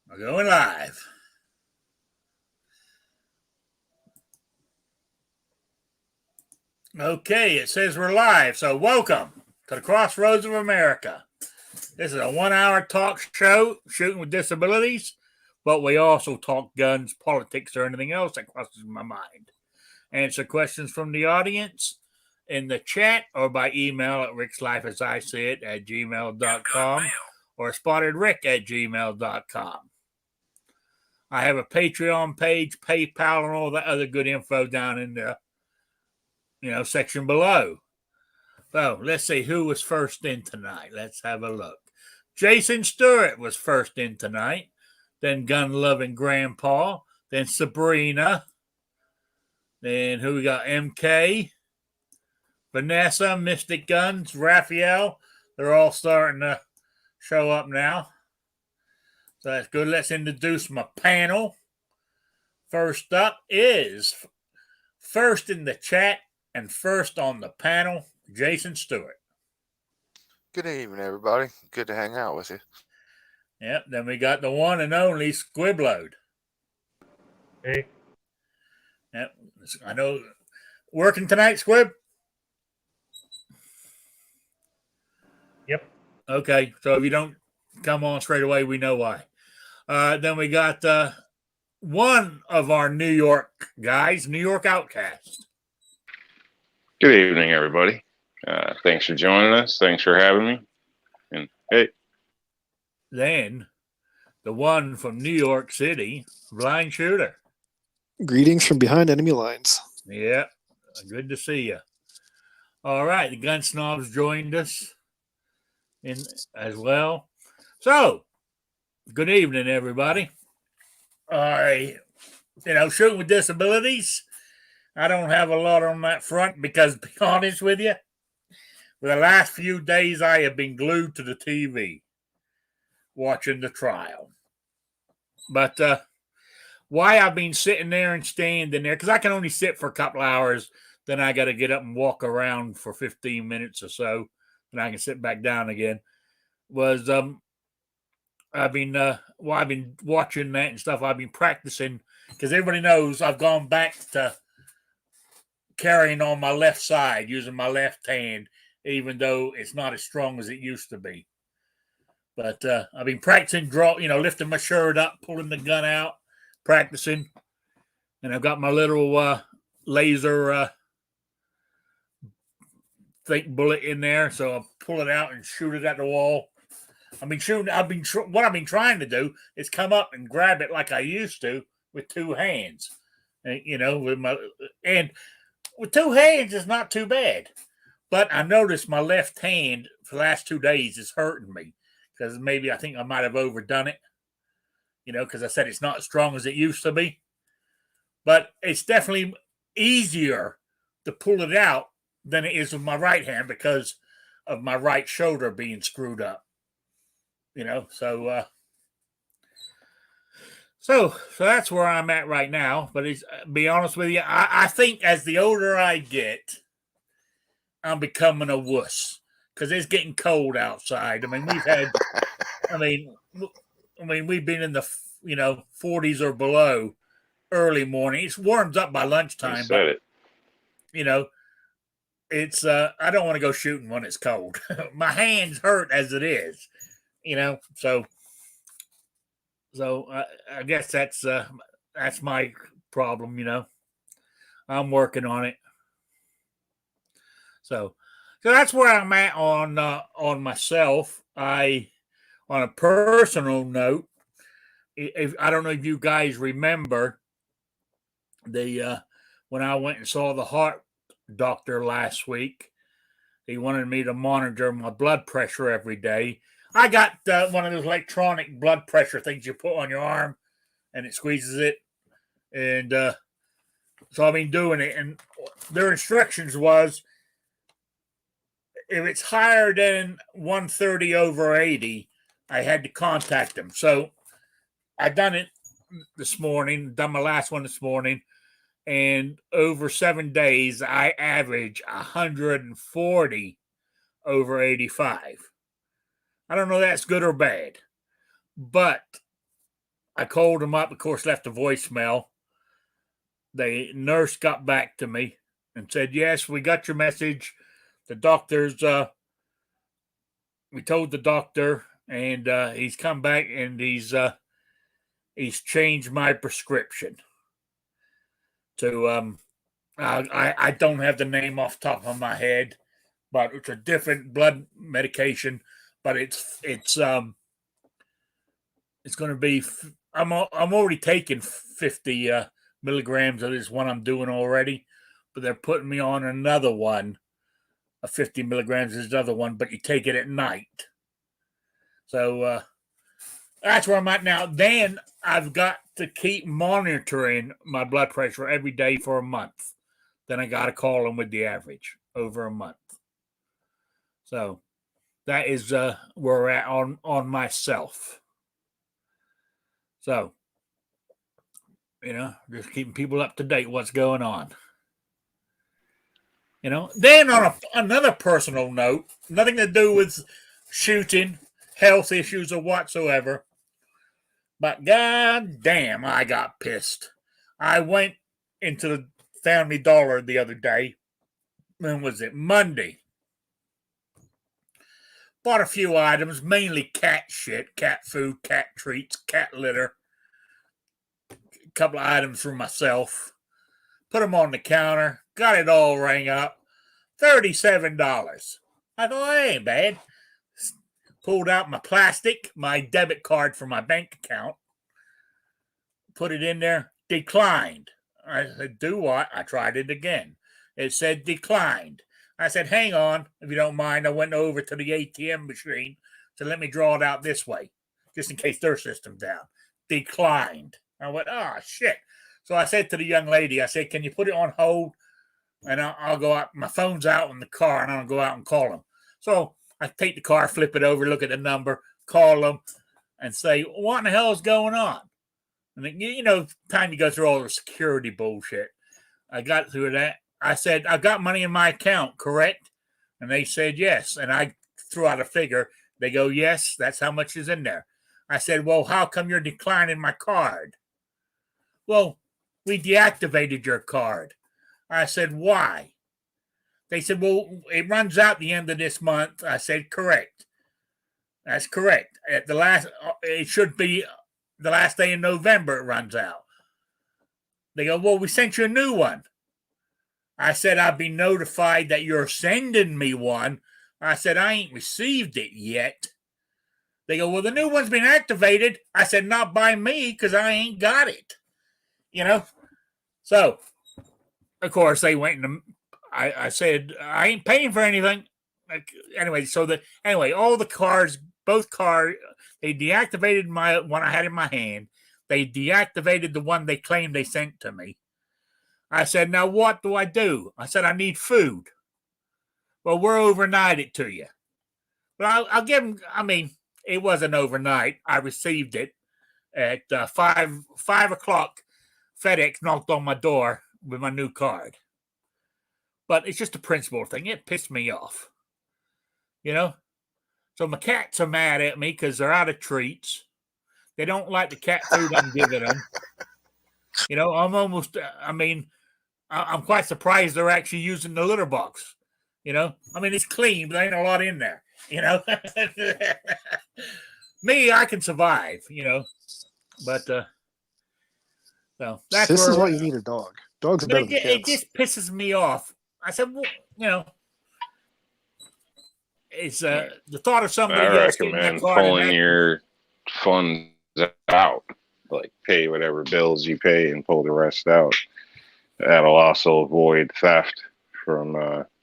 We're going live. Okay, it says we're live, so welcome to the Crossroads of America. This is a 1 hour talk show, Shooting with Disabilities, but we also talk guns, politics, or anything else that crosses my mind. Answer questions from the audience in the chat or by email at rickslifeasIsee@gmail.com or spottedrick@gmail.com. I have a Patreon page, PayPal, and all that other good info down in the section below. So let's see who was first in tonight. Let's have a look. Jason Stewart was first in tonight. Then Gun Loving Grandpa. Then Sabrina. Then who we got? MK. Vanessa, Mystic Guns, Raphael. They're all starting to show up now. So that's good. Let's introduce my panel. First up is first in the chat and first on the panel, Jason Stewart. Good evening, everybody. Good to hang out with you. Yep. Then we got the one and only Squibload. Hey. Yep. I know. Working tonight, Squib? Yep. Okay. So if you don't come on straight away, we know why. Then we got one of our New York guys, New York Outcast. Good evening, everybody. Thanks for joining us. Thanks for having me. And hey. Then the one from New York City, Blind Shooter. Greetings from behind enemy lines. Yeah, good to see you. All right, the Gun Snobs joined us in as well. So, good evening, everybody. Shooting with Disabilities. I don't have a lot on that front because, to be honest with you, for the last few days I have been glued to the TV watching the trial. But why I've been sitting there and standing there, because I can only sit for a couple hours, then I got to get up and walk around for 15 minutes or so, and I can sit back down again, was I've been watching that and stuff. I've been practicing, because everybody knows I've gone back to carrying on my left side, using my left hand, even though it's not as strong as it used to be. But I've been practicing lifting my shirt up, pulling the gun out, practicing. And I've got my little laser think bullet in there, so I'll pull it out and shoot it at the wall. What I've been trying to do is come up and grab it like I used to with two hands. With two hands is not too bad. But I noticed my left hand for the last 2 days is hurting me, because maybe I think I might have overdone it, because I said it's not as strong as it used to be. But it's definitely easier to pull it out than it is with my right hand because of my right shoulder being screwed up. So that's where I'm at right now. But be honest with you, I think as the older I get, I'm becoming a wuss, because it's getting cold outside. I mean, we've been in the 40s or below early morning. It warms up by lunchtime, but it's I don't want to go shooting when it's cold. My hands hurt as it is, So I guess that's my problem. I'm working on it. So that's where I'm at on myself. On a personal note, I don't know if you guys remember when I went and saw the heart doctor last week. He wanted me to monitor my blood pressure every day. I got one of those electronic blood pressure things you put on your arm, and it squeezes it. And so I've been doing it. And their instructions was, if it's higher than 130/80, I had to contact them. So I done it this morning, done my last one this morning. And over 7 days, I average 140/85. I don't know if that's good or bad, but I called them up, of course, left a voicemail. The nurse got back to me and said, yes, we got your message. The doctor's, we told the doctor, and he's come back and he's changed my prescription to, I don't have the name off the top of my head, but it's a different blood medication, but it's going to be, I'm already taking 50 milligrams of this one I'm doing already, but they're putting me on another one, 50 milligrams is another one, but you take it at night. So that's where I'm at now. Then I've got to keep monitoring my blood pressure every day for a month. Then I got to call them with the average over a month. So that is where we're at on myself. So, just keeping people up to date what's going on. Then on another personal note, nothing to do with shooting, health issues or whatsoever, but god damn, I got pissed. I went into the Family Dollar the other day. When was it? Monday. Bought a few items, mainly cat shit, cat food, cat treats, cat litter. A couple of items for myself. Put them on the counter. Got it all rang up. $37. I thought, that ain't bad. Pulled out my plastic, my debit card for my bank account. Put it in there. Declined. I said, do what? I tried it again. It said declined. I said, hang on, if you don't mind. I went over to the ATM machine to let me draw it out this way, just in case their system's down. Declined. I went, oh, shit. So I said to the young lady, I said, can you put it on hold? And I'll go out. My phone's out in the car, and I'll go out and call them. So I take the car, flip it over, look at the number, call them, and say, what in the hell is going on? And then, time you go through all the security bullshit. I got through that. I said, I got money in my account, correct? And they said, yes. And I threw out a figure. They go, yes, that's how much is in there. I said, well, how come you're declining my card? Well, we deactivated your card. I said, why? They said, well, it runs out the end of this month. I said, correct. That's correct. It should be the last day in November it runs out. They go, well, we sent you a new one. I said, I've been notified that you're sending me one. I said, I ain't received it yet. They go, well, the new one's been activated. I said, not by me, because I ain't got it. So, of course, they went and I said, I ain't paying for anything. Anyway, all the cards, both cards, they deactivated my one I had in my hand. They deactivated the one they claimed they sent to me. I said, now what do I do? I said, I need food. Well, we're overnight it to you. But I'll give them, it wasn't overnight. I received it at 5 o'clock. FedEx knocked on my door with my new card. But it's just a principle thing. It pissed me off. So my cats are mad at me because they're out of treats. They don't like the cat food I'm giving them. I'm quite surprised they're actually using the litter box. It's clean, but there ain't a lot in there. Me, I can survive, but so that's This is why you need a dog. Dogs are better than cats. It just pisses me off. I said, well, it's the thought of somebody I else getting that recommend card pulling your funds out, like pay whatever bills you pay and pull the rest out. That'll also avoid theft from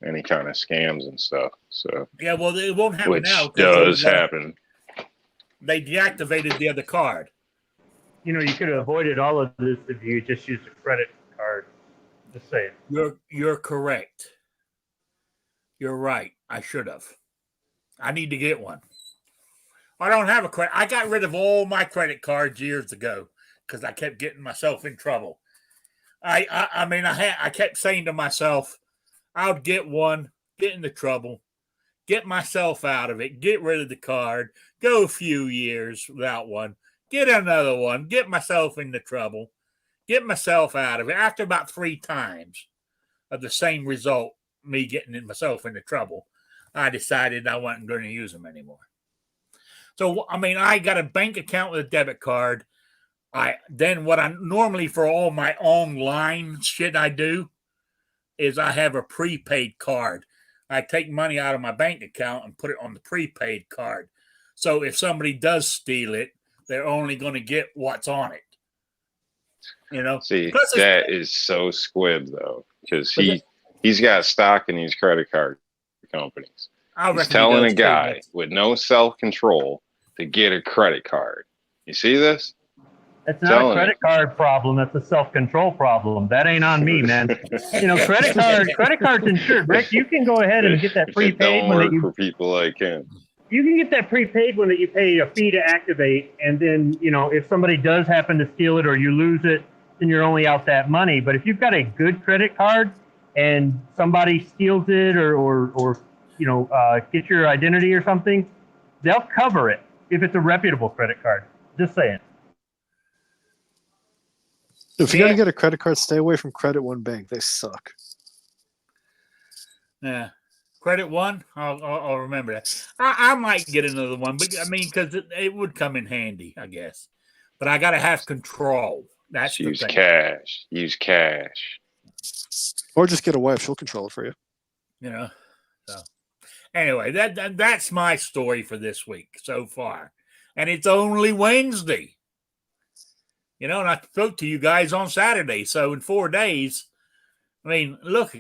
any kind of scams and stuff. So yeah, well, it won't happen which now. Does happen. They deactivated the other card. You could have avoided all of this if you just used a credit card. Just saying. You're correct. You're right. I should have. I need to get one. I don't have a credit. I got rid of all my credit years ago because I kept getting myself in trouble. I kept saying to myself, I'll get one, get into trouble, get myself out of it, get rid of the card, go a few years without one, get another one, get myself into trouble, get myself out of it. After about 3 times of the same result, me getting myself into trouble, I decided I wasn't going to use them anymore. So, I mean, I got a bank account with a debit card. Then what I normally for all my online shit I do is I have a prepaid card. I take money out of my bank account and put it on the prepaid card. So if somebody does steal it, they're only going to get what's on it. You know, See, that is so squib though, because he's got stock in these credit card companies. He's telling a guy with no self-control to get a credit card. You see this? It's not a credit card problem. That's a self-control problem. That ain't on me, man. You know, credit card's insured. Rick, you can go ahead and get that prepaid. It don't work for people like him. You can get that prepaid one that you pay a fee to activate, and then, you know, if somebody does happen to steal it or you lose it, then you're only out that money. But if you've got a good credit card and somebody steals it or you know, get your identity or something, they'll cover it if it's a reputable credit card. Just saying. If you're gonna get a credit card, stay away from Credit One Bank. They suck. Yeah, Credit One. I'll remember that. I might get another one, but I mean, because it would come in handy, I guess. But I got to have control. That's the thing. Cash. Use cash. Or just get a wife; she'll control it for you. You know. So anyway, that's my story for this week so far, and it's only Wednesday. You know, and I spoke to you guys on Saturday. So in 4 days, I mean, look,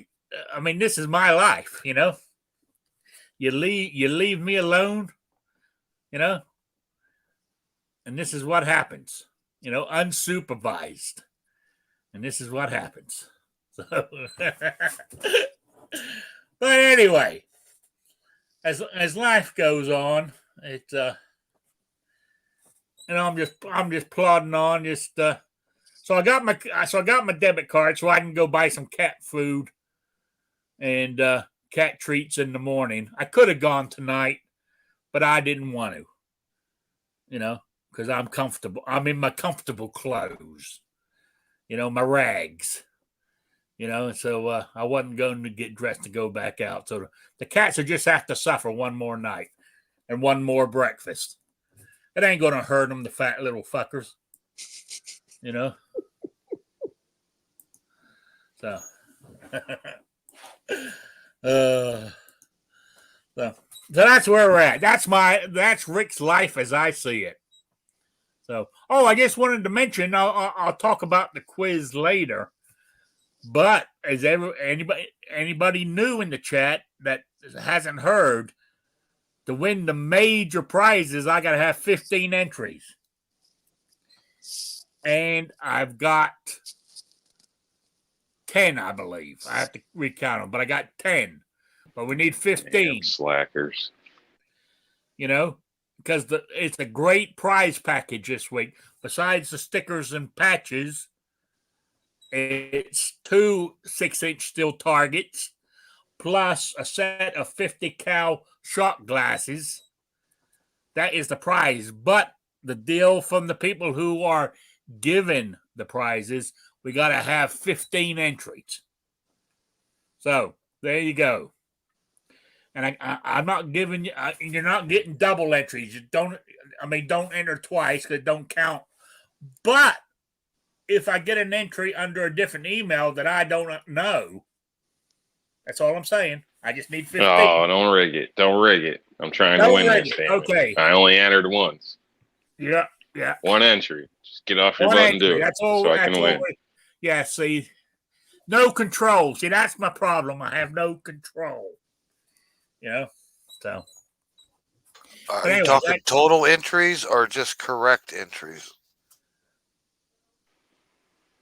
I mean, this is my life, you know. You leave me alone, you know, and this is what happens, you know, unsupervised. And this is what happens. So but anyway, as life goes on, it and I'm just plodding on. So I got my debit card so I can go buy some cat food and cat treats in the morning. I could have gone tonight, but I didn't want to. You know, because I'm comfortable. I'm in my comfortable clothes. You know, my rags. You know, so I wasn't going to get dressed to go back out. So the cats will just have to suffer one more night and one more breakfast. It ain't going to hurt them, the fat little fuckers. You know? So. So that's where we're at. That's Rick's life as I see it. So, I just wanted to mention, I'll talk about the quiz later. But as anybody new in the chat that hasn't heard, to win the major prizes, I got to have 15 entries. And I've got 10, I believe. I have to recount them, but I got 10. But we need 15. Damn slackers. You know, because it's a great prize package this week. Besides the stickers and patches, it's 2 6-inch steel targets, plus a set of 50 cal shot glasses. That is the prize. But the deal from the people who are given the prizes, we got to have 15 entries. So there you go. And I'm not giving you, you're not getting double entries. Don't enter twice because it don't count. But if I get an entry under a different email that I don't know, that's all I'm saying. I just need 15. Oh, don't rig it. Don't rig it. I'm trying to win this thing. Okay. I only entered once. Yeah. One entry. Just get off your butt and do it. That's all. So I can win. Yeah, see. No control. See, that's my problem. I have no control. You know? So. Are you talking total entries or just correct entries?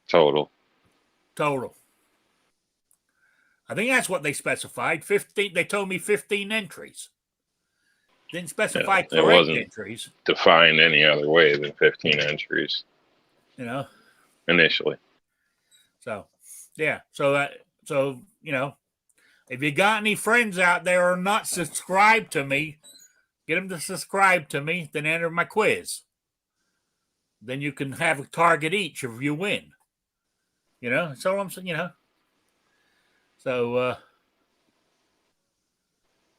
Total. I think that's what they specified. 15. They told me 15 entries. Didn't specify correct entries. Defined any other way than 15 entries. You know. Initially. So, yeah. So you know, if you got any friends out there who are not subscribed to me, get them to subscribe to me. Then enter my quiz. then you can have a target each if you win. That's all I'm saying. So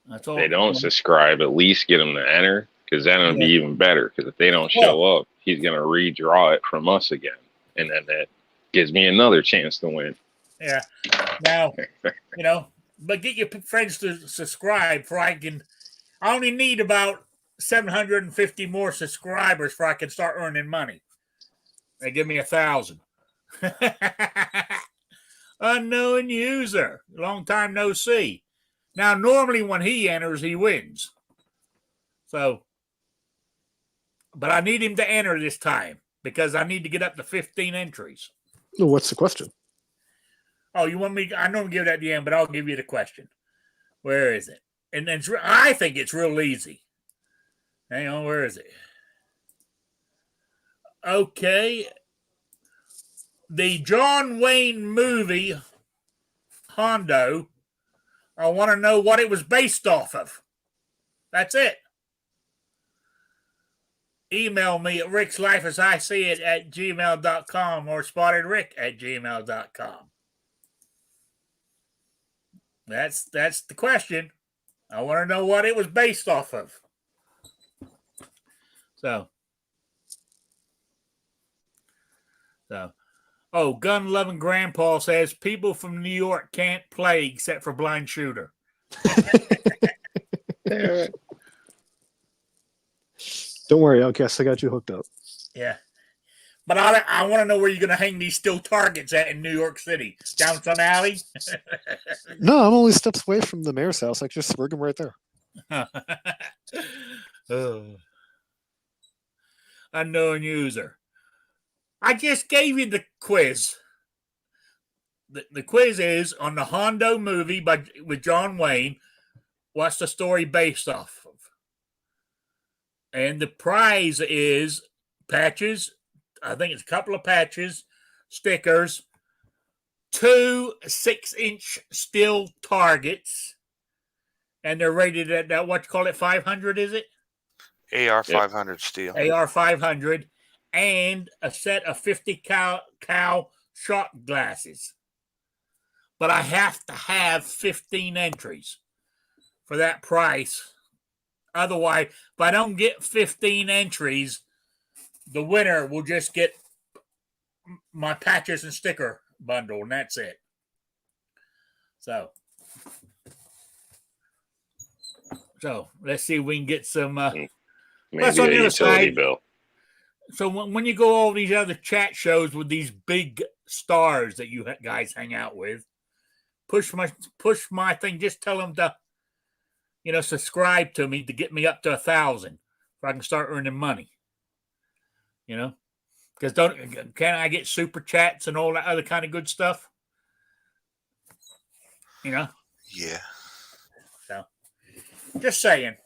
that's all. They don't subscribe. At least get them to enter, because then it'll be even better. Because if they don't show up, he's gonna redraw it from us again, and then that gives me another chance to win. Yeah. Now, but get your friends to subscribe for I only need about 750 more subscribers for I can start earning money. They give me 1,000. Unknown user. Long time no see. Now, normally when he enters, he wins. So, but I need him to enter this time because I need to get up to 15 entries. Well, what's the question? Oh, you want me? I don't give that at the end, but I'll give you the question. Where is it? And I think it's real easy. Hang on, where is it? Okay. The John Wayne movie, Hondo, I want to know what it was based off of. That's it. Email me at rickslifeasiseeit at gmail.com or spottedrick@gmail.com. That's the question. I want to know what it was based off of. So, gun-loving grandpa says people from New York can't play except for blind shooter. Don't worry, Outcast. I got you hooked up. Yeah. But I want to know where you're going to hang these steel targets at in New York City. Down some alley? No, I'm only steps away from the mayor's house. I can just rig them right there. Unknown user. I just gave you the quiz. The quiz is on the Hondo movie with John Wayne. What's the story based off of? And the prize is patches. I think it's a couple of patches, stickers, 2 6-inch steel targets, and they're rated at what you call it, 500, is it? AR 500 steel. AR 500, and a set of 50 cal shot glasses. But I have to have 15 entries for that price. Otherwise, if I don't get 15 entries, the winner will just get my patches and sticker bundle, and that's it. So let's see if we can get some. Maybe Plus on a the other utility side, bill. So when you go all these other chat shows with these big stars that you guys hang out with, push my thing. Just tell them to, subscribe to me to get me up to 1,000, so I can start earning money. Because can I get super chats and all that other kind of good stuff? Yeah. So, just saying.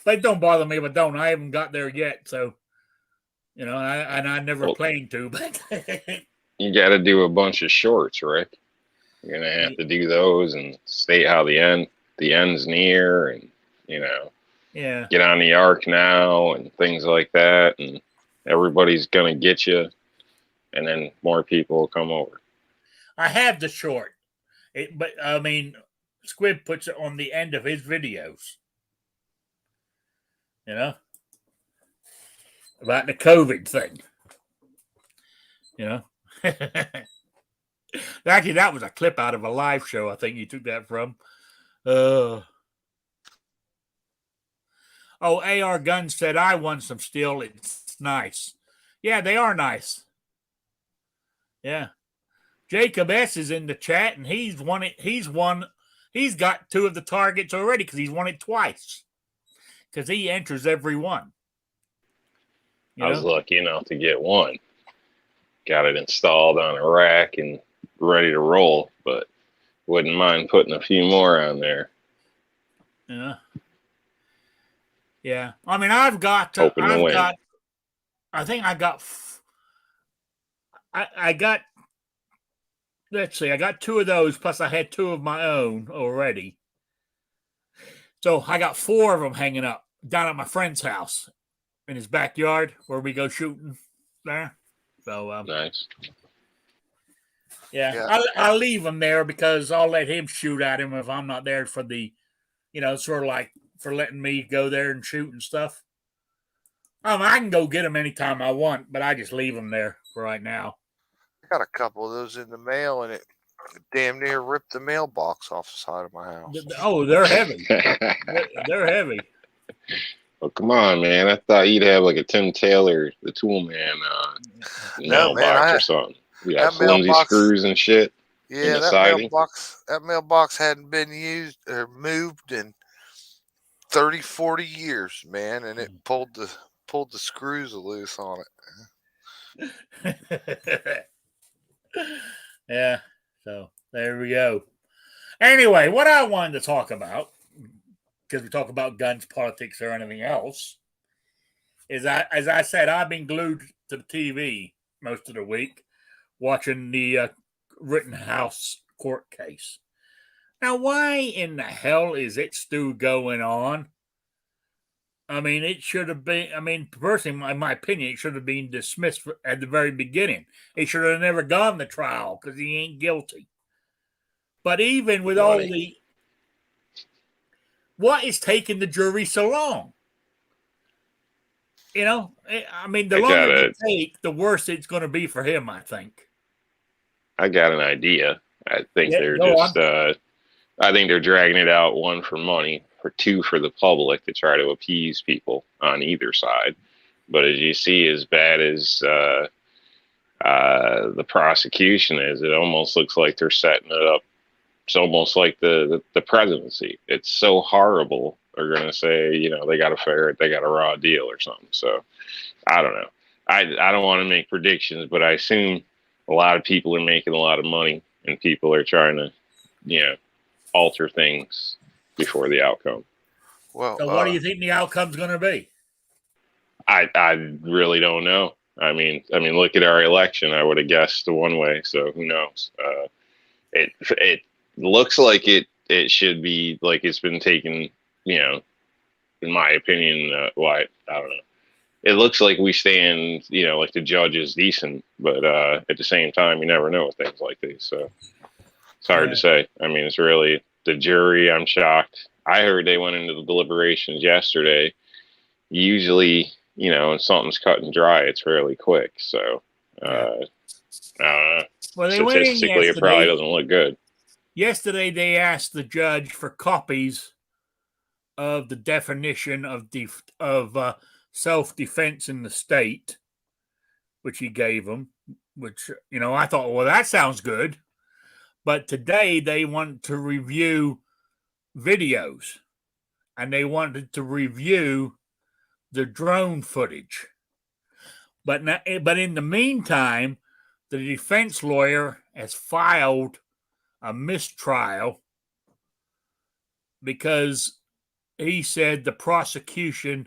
But don't bother me if I don't. I haven't got there yet, so I never planned to. But you got to do a bunch of shorts, Rick. You're gonna have to do those and state how the end's near, and get on the arc now and things like that, and everybody's gonna get you, and then more people will come over. I have the short, but I mean, Squib puts it on the end of his videos. About the COVID thing. Actually, that was a clip out of a live show. I think you took that from. AR Guns said I won some steel. It's nice. Yeah, they are nice. Yeah. Jacob S is in the chat, and he's won it. He's got 2 of the targets already because he's won it twice. Because he enters every one. I was lucky enough to get one. Got it installed on a rack and ready to roll, but wouldn't mind putting a few more on there. Yeah. Yeah. I mean, I got, let's see, I got 2 of those, plus I had 2 of my own already. So I got 4 of them hanging up down at my friend's house. in his backyard where we go shooting there. So Nice. yeah, Yeah. I'll leave him there because I'll let him shoot at him if I'm not there for the, sort of like for letting me go there and shoot and stuff. I can go get him anytime I want, but I just leave him there for right now. I got a couple of those in the mail, and it damn near ripped the mailbox off the side of my house. Oh, they're heavy. They're heavy. Well, come on, man. I thought you'd have like a Tim Taylor, the Tool Man, No, man, mailbox or something. We got that flimsy mailbox- screws and shit. in Yeah, the siding. that mailbox hadn't been used or moved in 30, 40 years, man, and it pulled the screws loose on it. Yeah. So there we go. Anyway, what I wanted to talk about, because we talk about guns, politics, or anything else, is as I said, I've been glued to the TV most of the week watching the Rittenhouse court case. Now, why in the hell is it still going on? I mean, it should have been, personally, in my opinion, it should have been dismissed at the very beginning. It should have never gone to trial because he ain't guilty. But even with all the, what is taking the jury so long? The longer it takes, the worse it's going to be for him, I think. I got an idea. I think they're just, I think they're dragging it out, one, for money, for two, for the public to try to appease people on either side. But as you see, as bad as the prosecution is, it almost looks like they're setting it up. It's almost like the presidency. It's so horrible. They're going to say, they got a ferret, they got a raw deal or something. So I don't know. I don't want to make predictions, but I assume a lot of people are making a lot of money and people are trying to, alter things before the outcome. Well, so what do you think the outcome's going to be? I really don't know. I mean, look at our election. I would have guessed one way. So who knows? It looks like it should be like it's been taken, in my opinion, I don't know. It looks like we stand, like the judge is decent, but at the same time, you never know with things like these. So it's hard to say. I mean, it's really the jury. I'm shocked. I heard they went into the deliberations yesterday. Usually, when something's cut and dry, it's fairly quick. So I don't know. Well, Statistically, it probably doesn't look good. Yesterday, they asked the judge for copies of the definition of self-defense in the state, which he gave them, which, I thought, well, that sounds good. But today they want to review videos and they wanted to review the drone footage. But in the meantime, the defense lawyer has filed a mistrial because he said the prosecution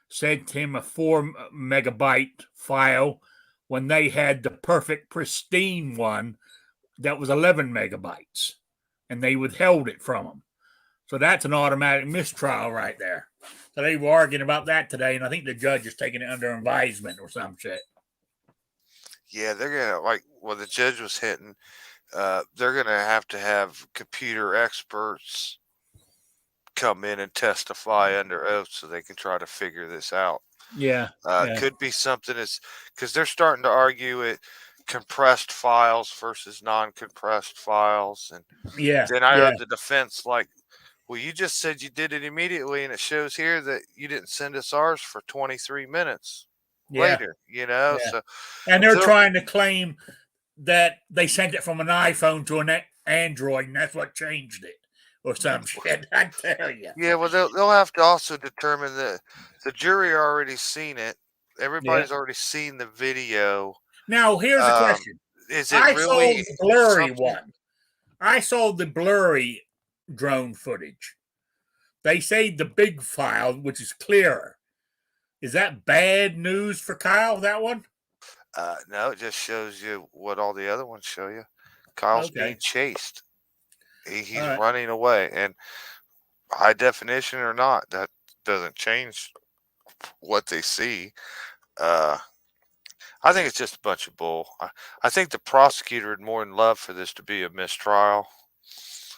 sent him a 4 megabyte file when they had the perfect pristine one that was 11 megabytes, and they withheld it from him. So that's an automatic mistrial right there. So they were arguing about that today, and I think the judge is taking it under advisement or some shit. Yeah, they're gonna the judge was hitting. They're gonna have computer experts come in and testify under oath so they can try to figure this out. Yeah. Could be something because they're starting to argue it compressed files versus non-compressed files, and then I heard the defense like, well, you just said you did it immediately, and it shows here that you didn't send us ours for 23 minutes later. So and they're trying to claim that they sent it from an iPhone to an Android, and that's what changed it, or some shit. I tell you. Yeah, well, they'll have to also determine that the jury already seen it. Everybody's already seen the video. Now, here's the question: is it really the blurry one? I saw the blurry drone footage. They say the big file, which is clearer. Is that bad news for Kyle? That one? No, it just shows you what all the other ones show you. Kyle's being chased. He's running away, and high definition or not, that doesn't change what they see. I think it's just a bunch of bull. I think the prosecutor would more than love for this to be a mistrial.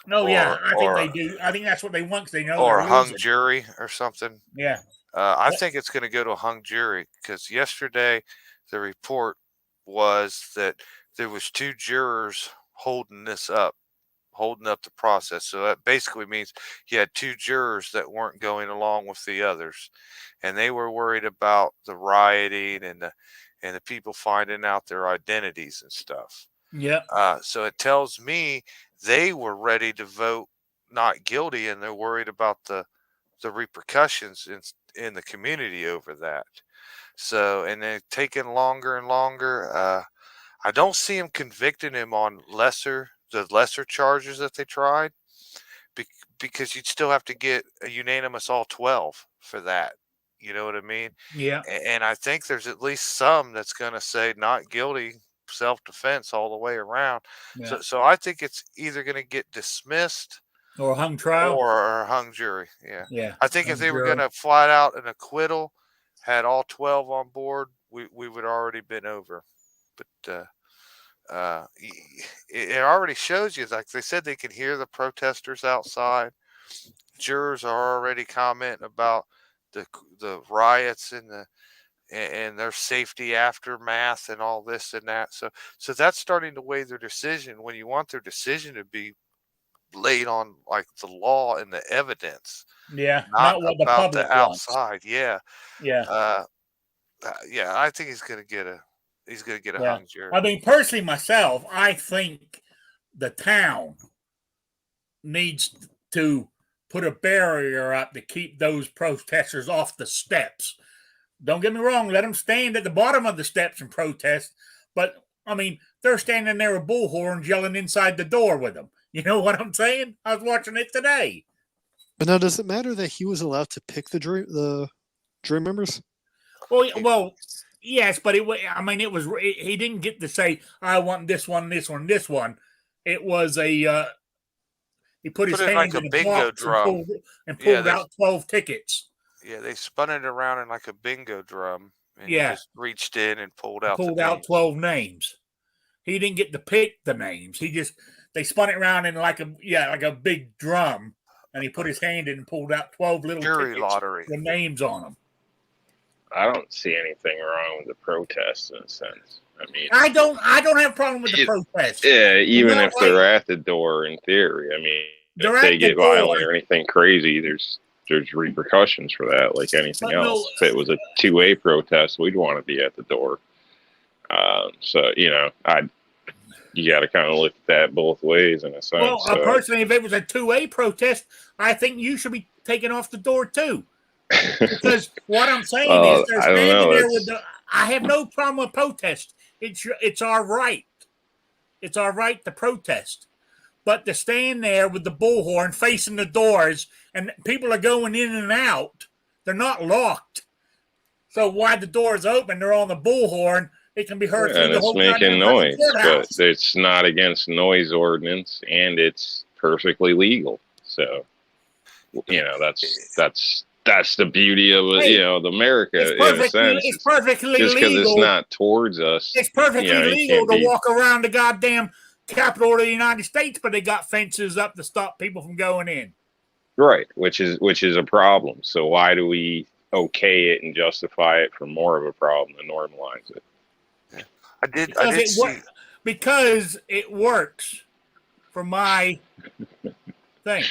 No, yeah, I think they do. I think that's what they want because they know or they're a hung losing. jury or something. Yeah. I think it's going to go to a hung jury because yesterday the report was that there was 2 jurors holding up the process. So that basically means you had 2 jurors that weren't going along with the others, and they were worried about the rioting and the people finding out their identities and stuff. Yeah. So it tells me they were ready to vote not guilty, and they're worried about the repercussions in the community over that. So, and they're taking longer and longer. I don't see him convicting him on the lesser charges that they tried, because you'd still have to get a unanimous all 12 for that. You know what I mean? Yeah. And I think there's at least some that's going to say not guilty, self-defense all the way around. Yeah. So I think it's either going to get dismissed Or a hung trial. or a hung jury. Yeah. Yeah. I think if they were going to flat out an acquittal, had all 12 on board, we would already been over. But it already shows you, like they said, they can hear the protesters outside. Jurors are already commenting about the riots and their safety aftermath and all this and that. So that's starting to weigh their decision when you want their decision to be laid on like the law and the evidence. Yeah. Not what about the public the outside. Yeah. Yeah. Yeah, I think he's gonna get a hung jury. I mean, personally, myself, I think the town needs to put a barrier up to keep those protesters off the steps. Don't get me wrong, let them stand at the bottom of the steps and protest. But, I mean, they're standing there with bullhorns yelling inside the door with them. You know what I'm saying? I was watching it today. But now, does it matter that he was allowed to pick the jury members? Well, yes, but he didn't get to say, I want this one, this one, this one. It was he put his hand like in a a bingo box drum and pulled out 12 tickets. Yeah, they spun it around in like a bingo drum, and he just reached in and pulled out 12 names. He didn't get to pick the names. They spun it around in like a big drum, and he put his hand in and pulled out 12 little jury tickets lottery with names on them. I don't see anything wrong with the protests in a sense. I mean, I don't have a problem with the protest. Yeah, even if they're at the door, in theory. I mean, if they get violent or anything crazy, there's repercussions for that, like anything else. If it was a two-way protest, we'd want to be at the door. So you got to kind of look at that both ways in a sense. Well, personally, if it was a two-way protest, I think you should be taken off the door too. Because what I'm saying is, they're standing there with I have no problem with protest. It's our right. It's our right to protest. But to stand there with the bullhorn facing the doors and people are going in and out, they're not locked. So while the door is open, they're on the bullhorn. It can be heard through the whole making noise, but it's not against noise ordinance, and it's perfectly legal. So, that's the beauty of the America in a sense. It's perfectly just legal. Just because it's not towards us. It's perfectly legal to walk around the goddamn capital of the United States, but they got fences up to stop people from going in. Right, which is a problem. So why do we okay it and justify it for more of a problem and normalize it? Because it works for my thing.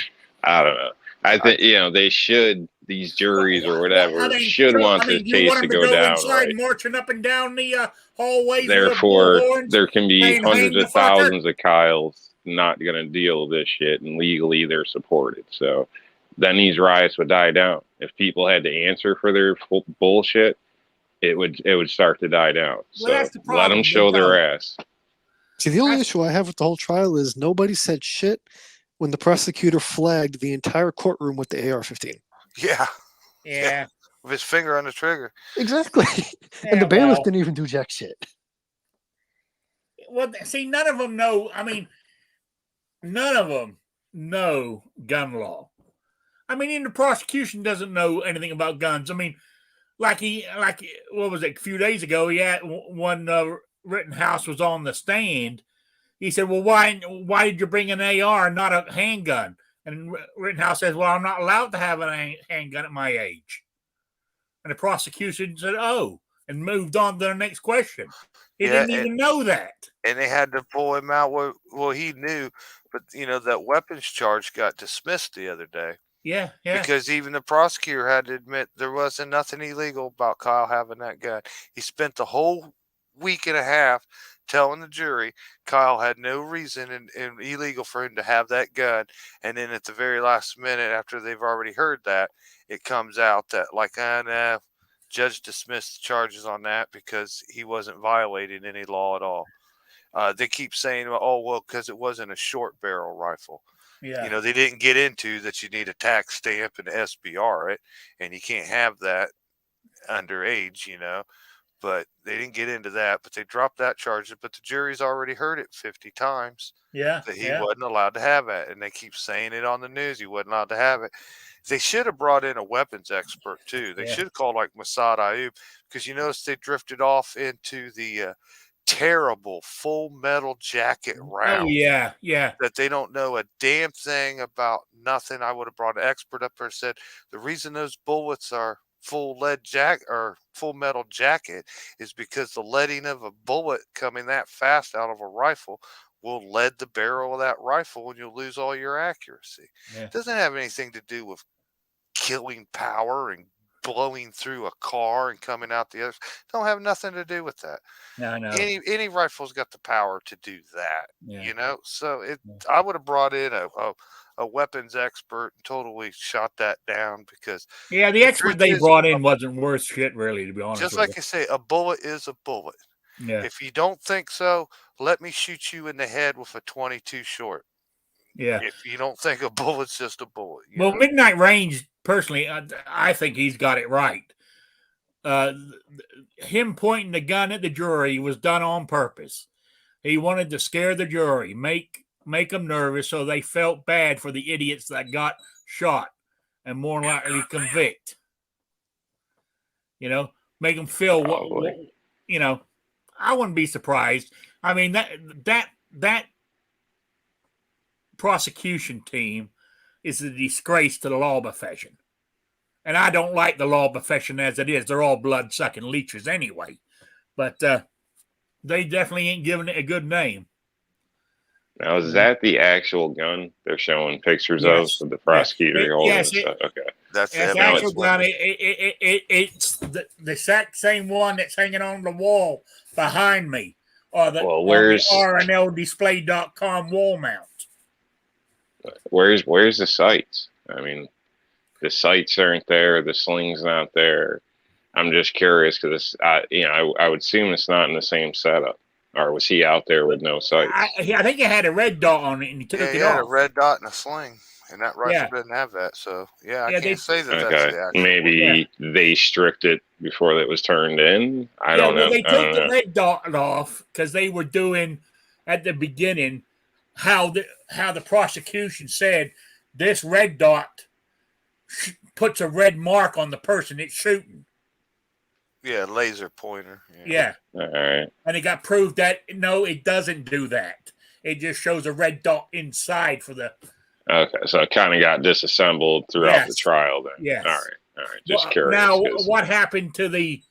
I don't know. I think they should. These juries or whatever should want the case to go down. Right? Marching up and down the hallways. Therefore, there can be hundreds of thousands of Kyles not going to deal with this shit, and legally they're supported. So then these riots would die down. If people had to answer for their bullshit, it would start to die down. Well, so let them show their ass. See, the only issue I have with the whole trial is nobody said shit when the prosecutor flagged the entire courtroom with the AR-15. Yeah. With his finger on the trigger. Exactly. And the bailiff didn't even do jack shit. Well, see, none of them know. I mean, none of them know gun law. I mean, even the prosecution doesn't know anything about guns. I mean, what was it? A few days ago, he had one Rittenhouse was on the stand. He said, "Well, why did you bring an AR and not a handgun?" And Rittenhouse says, "Well, I'm not allowed to have a handgun at my age." And the prosecution said, "Oh," and moved on to the next question. He didn't even know that. And they had to pull him out. Well, he knew, but that weapons charge got dismissed the other day. Yeah. Because even the prosecutor had to admit there wasn't nothing illegal about Kyle having that gun. He spent the whole week and a half telling the jury Kyle had no reason and illegal for him to have that gun. And then at the very last minute, after they've already heard that, it comes out that nah, judge dismissed the charges on that because he wasn't violating any law at all. They keep saying, "Oh, well, because it wasn't a short barrel rifle." Yeah. They didn't get into that you need a tax stamp and SBR it, and you can't have that underage, But they didn't get into that, but they dropped that charge. But the jury's already heard it 50 times. Yeah. That he wasn't allowed to have it. And they keep saying it on the news. He wasn't allowed to have it. They should have brought in a weapons expert, too. They should have called like Mossad Ayub, because you notice they drifted off into the terrible Full Metal Jacket round. Oh, yeah. That they don't know a damn thing about nothing. I would have brought an expert up there and said, the reason those bullets are full metal jacket is because the leading of a bullet coming that fast out of a rifle will lead the barrel of that rifle and you'll lose all your accuracy. Yeah. It doesn't have anything to do with killing power and blowing through a car and coming out the other. Don't have nothing to do with that. No. Any rifle's got the power to do that. Yeah. So I would have brought in a weapons expert and totally shot that down because the expert they brought in wasn't worth shit, really, to be honest. Just like I say, a bullet is a bullet. Yeah. If you don't think so, let me shoot you in the head with a 22 short. Yeah. If you don't think a bullet's just a bullet. Well, Midnight Range, personally, I think he's got it right. Him pointing the gun at the jury was done on purpose. He wanted to scare the jury, make them nervous so they felt bad for the idiots that got shot and more likely convict. Make them feel what I wouldn't be surprised. I mean, that prosecution team is a disgrace to the law profession. And I don't like the law profession as it is. They're all blood-sucking leeches anyway. But they definitely ain't giving it a good name. Now, is that the actual gun they're showing pictures of the prosecutor holding? Okay. That's the actual gun. It's the exact same one that's hanging on the wall behind me. Or where's the RNLDisplay.com wall mount. Where's the sights? I mean, the sights aren't there. The sling's not there. I'm just curious because I would assume it's not in the same setup. Or was he out there with no sights? I think he had a red dot on it, and he took it off. Yeah, he had a red dot and a sling, and that rifle didn't have that. So, I can't say that that's the actual Maybe they stripped it before it was turned in. I don't know. They took the red dot off because they were doing, at the beginning, how the prosecution said this red dot puts a red mark on the person it's shooting. Yeah, laser pointer. Yeah. All right. And it got proved that, no, it doesn't do that. It just shows a red dot inside for the... Okay, so it kind of got disassembled throughout the trial then. Yes. All right. Just curious. Now, what happened to the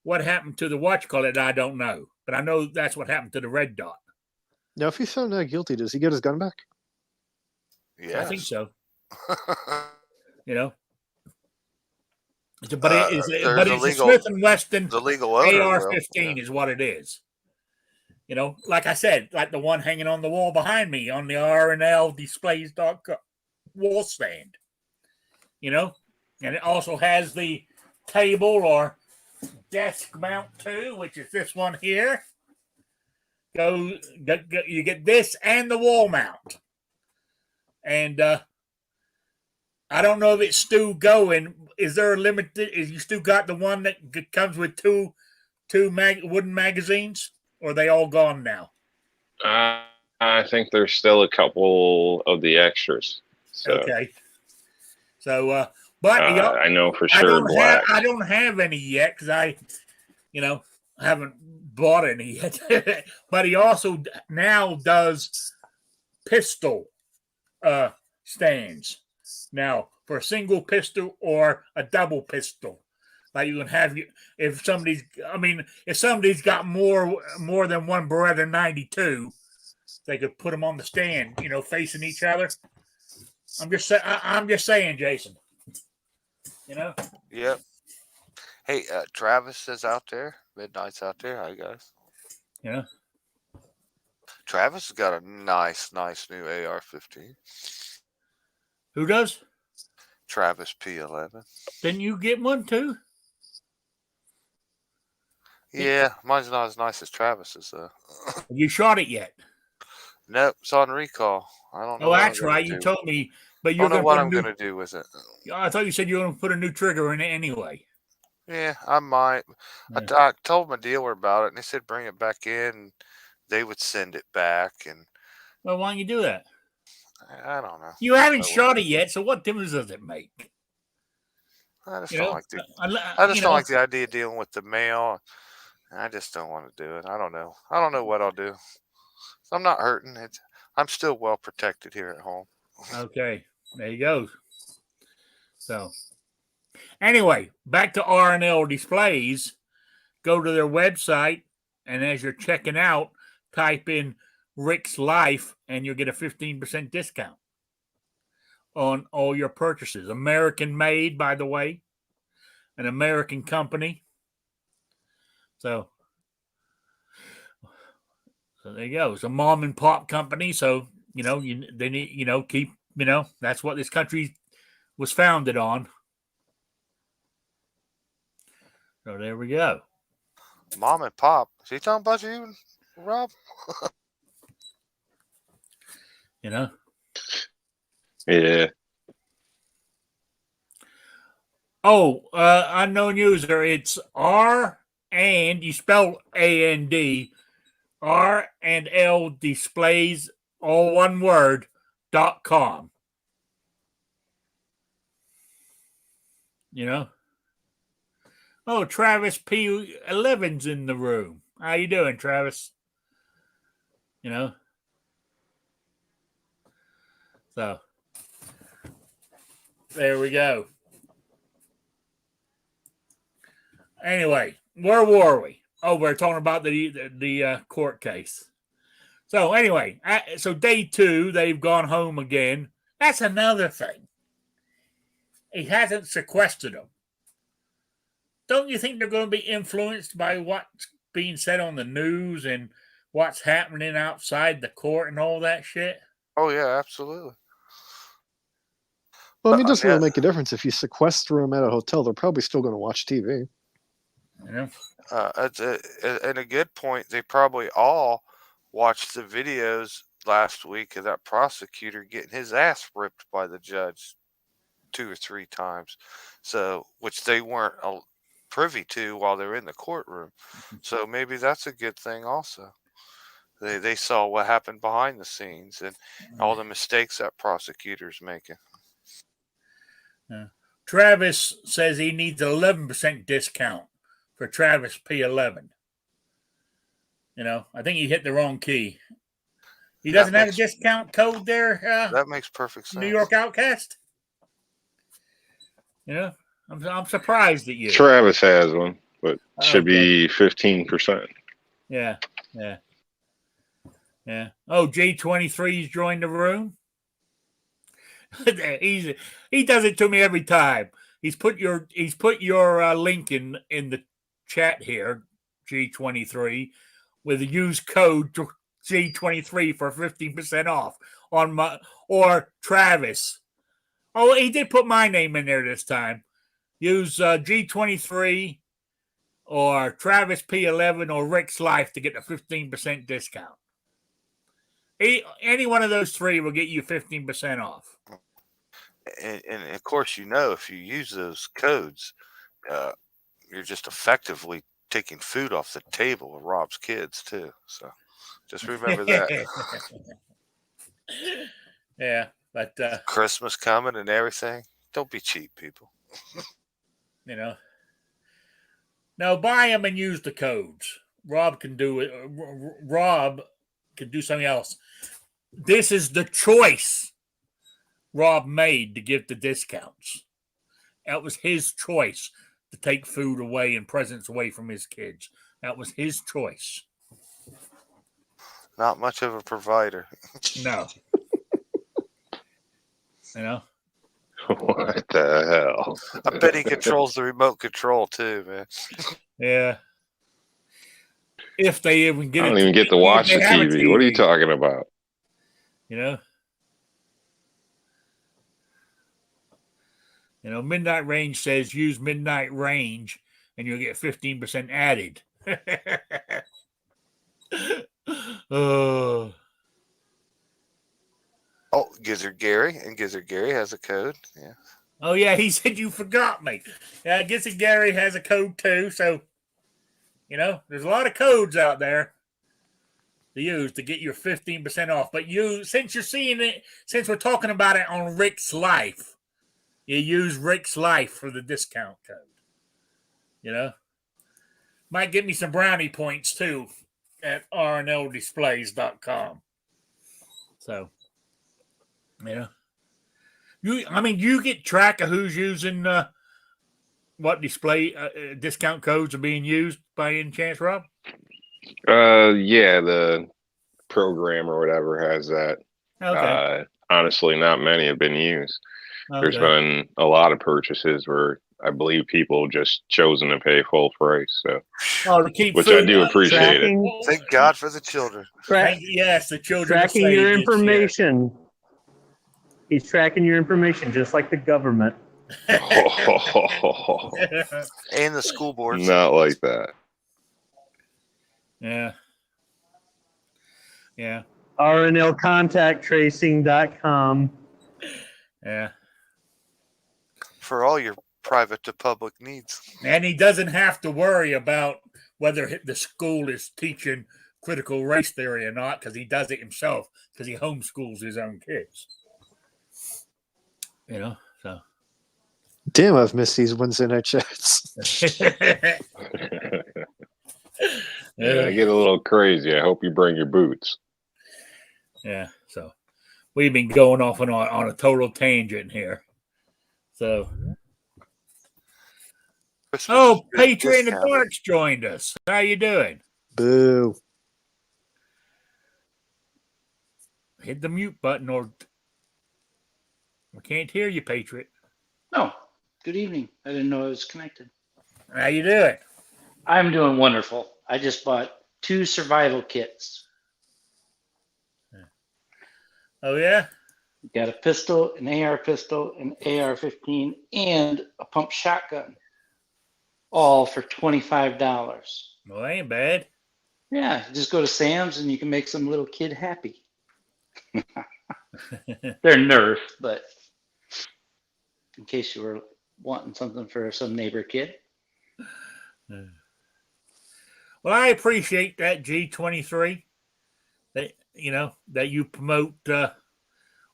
whatchamacallit, I don't know. But I know that's what happened to the red dot. Now, if he's found not guilty, does he get his gun back? Yeah. I think so. But it's a Smith & Wesson AR-15 is what it is. Like I said, like the one hanging on the wall behind me on the RNLDisplays.com wall stand. And it also has the table or desk mount too, which is this one here. You get this and the wall mount. And I don't know if it's still going. Is there a limited? Is you still got the one that comes with two wooden magazines, or are they all gone now? I think there's still a couple of the extras. So. Okay. So But I know for sure black. I don't have any yet because I haven't bought any yet. But he also now does pistol stands now for a single pistol or a double pistol. Like you can have if somebody's got more than one Beretta 92, they could put them on the stand, facing each other. I'm just saying, Jason. Yep. Hey, Travis is out there. Midnight's out there. Hi, guys. Yeah. Travis has got a nice new AR-15. Who does? Travis P11. Didn't you get one too? Yeah, mine's not as nice as Travis's though. You shot it yet? Nope, it's on recall. I don't know. Oh, that's right. You told me, but I you're don't know going what to I'm going to do with it. I thought you said you were going to put a new trigger in it anyway. Yeah, I might. Yeah. I told my dealer about it, and they said bring it back in. And they would send it back, and Well, why don't you do that? I don't know. You haven't shot it yet, so what difference does it make? I just don't like the idea of dealing with the mail. I just don't want to do it. I don't know. I don't know what I'll do. I'm not hurting. I'm still well protected here at home. Okay, there you go. So, anyway, back to R&L Displays. Go to their website, and as you're checking out, type in Rick's Life, and you'll get a 15% discount on all your purchases. American made, by the way, an American company. So there you go. It's a mom and pop company. So, they need, keep, that's what this country was founded on. So there we go. Mom and pop. Is he talking about you, Rob? Yeah. Oh, unknown user. It's R and you spell AND, R and L displays, all one word, .com. Oh, Travis P11's in the room. How you doing, Travis? So there we go. Anyway, where were we? Oh, we're talking about the court case. So anyway, so day 2, they've gone home again. That's another thing. He hasn't sequestered them. Don't you think they're going to be influenced by what's being said on the news and what's happening outside the court and all that shit? Oh, yeah, absolutely. Well, it doesn't really make a difference. If you sequester them at a hotel, they're probably still going to watch TV. And a good point, they probably all watched the videos last week of that prosecutor getting his ass ripped by the judge 2 or 3 times. So, which they weren't privy to while they were in the courtroom. So maybe that's a good thing also. They saw what happened behind the scenes and all the mistakes that prosecutor's making. Travis says he needs 11% discount for Travis P11. I think he hit the wrong key. He doesn't have a discount code there. That makes perfect sense. New York Outcast. I'm surprised at you. Travis has one, but should be 15%. Yeah. Oh, J23's joined the room. He does it to me every time. He's put your link in the chat here, G23, with use code G23 for 15% off on or Travis. Oh, he did put my name in there this time. Use G23 or Travis P11 or Rick's Life to get a 15% discount. Any one of those 3 will get you 15% off. And of course, if you use those codes, you're just effectively taking food off the table of Rob's kids too. So just remember that. Yeah, but Christmas coming and everything. Don't be cheap, people. You know. No, buy them and use the codes. Rob can do it. Rob can do something else. This is the choice Rob made to give the discounts. That was his choice to take food away and presents away from his kids. That was his choice. Not much of a provider. No. You know? What the hell? I bet he controls the remote control too, man. Yeah. If they even get I it. don't even get to watch the TV. What are you talking about? You know? You know, Midnight Range says use Midnight Range and you'll get 15% added. Oh. Oh, Gizzard Gary. And Gizzard Gary has a code. Yeah. Oh, yeah, he said you forgot me. Yeah, I guess Gary has a code too. So, you know, there's a lot of codes out there to use to get your 15% off. But since you're seeing it, since we're talking about it on Rick's Life, you use Rick's Life for the discount code. You know? Might get me some brownie points too at rnldisplays.com. So, you know. You get track of who's using what display discount codes are being used by any chance, Rob? Yeah, the program or whatever has that. Okay. Honestly, not many have been used. Okay. There's been a lot of purchases where I believe people just chosen to pay full price. So, to keep which food, I do appreciate it. Thank God for the children. Yes, the children tracking your information. He's tracking your information just like the government. And the school boards. Not like that. Yeah. Yeah. rnlcontacttracing.com. Yeah. For all your private to public needs. And he doesn't have to worry about whether the school is teaching critical race theory or not, because he does it himself, because he homeschools his own kids. You know, so. Damn, I've missed these Wednesday night chats. Yeah, I get a little crazy. I hope you bring your boots. Yeah, so we've been going off and on a total tangent here. So, Patriot in the Darks joined us. How you doing? Boo. Hit the mute button or we can't hear you, Patriot. Oh, good evening. I didn't know I was connected. How you doing? I'm doing wonderful. I just bought 2 survival kits. Oh, yeah? Got a pistol, an AR pistol, an AR-15, and a pump shotgun. All for $25. Well, ain't bad. Yeah, just go to Sam's and you can make some little kid happy. They're Nerf, but in case you were wanting something for some neighbor kid. Well, I appreciate that, G23, that you promote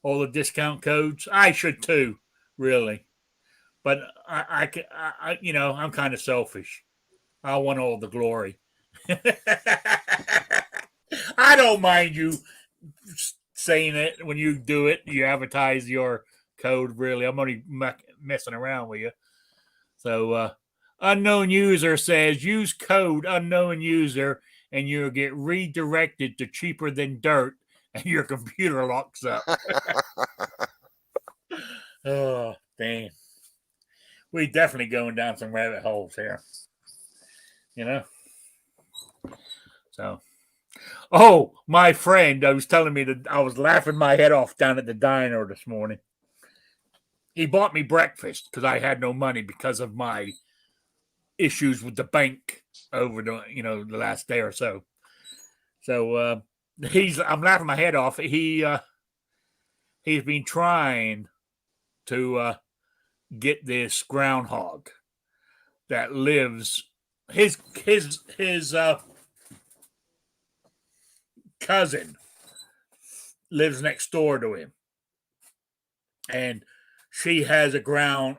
all the discount codes. I should too, really. But I I'm kind of selfish. I want all the glory. I don't mind you saying it when you do it. You advertise your code, really. I'm only messing around with you. So, unknown user says use code unknown user and you'll get redirected to cheaper than dirt and your computer locks up. Oh, damn. We definitely going down some rabbit holes here. You know? So, oh, my friend, I was telling me that I was laughing my head off down at the diner this morning. He bought me breakfast because I had no money because of my issues with the bank over the last day or so. So I'm laughing my head off. He's been trying to get this groundhog that lives his cousin lives next door to him, and she has a groundhog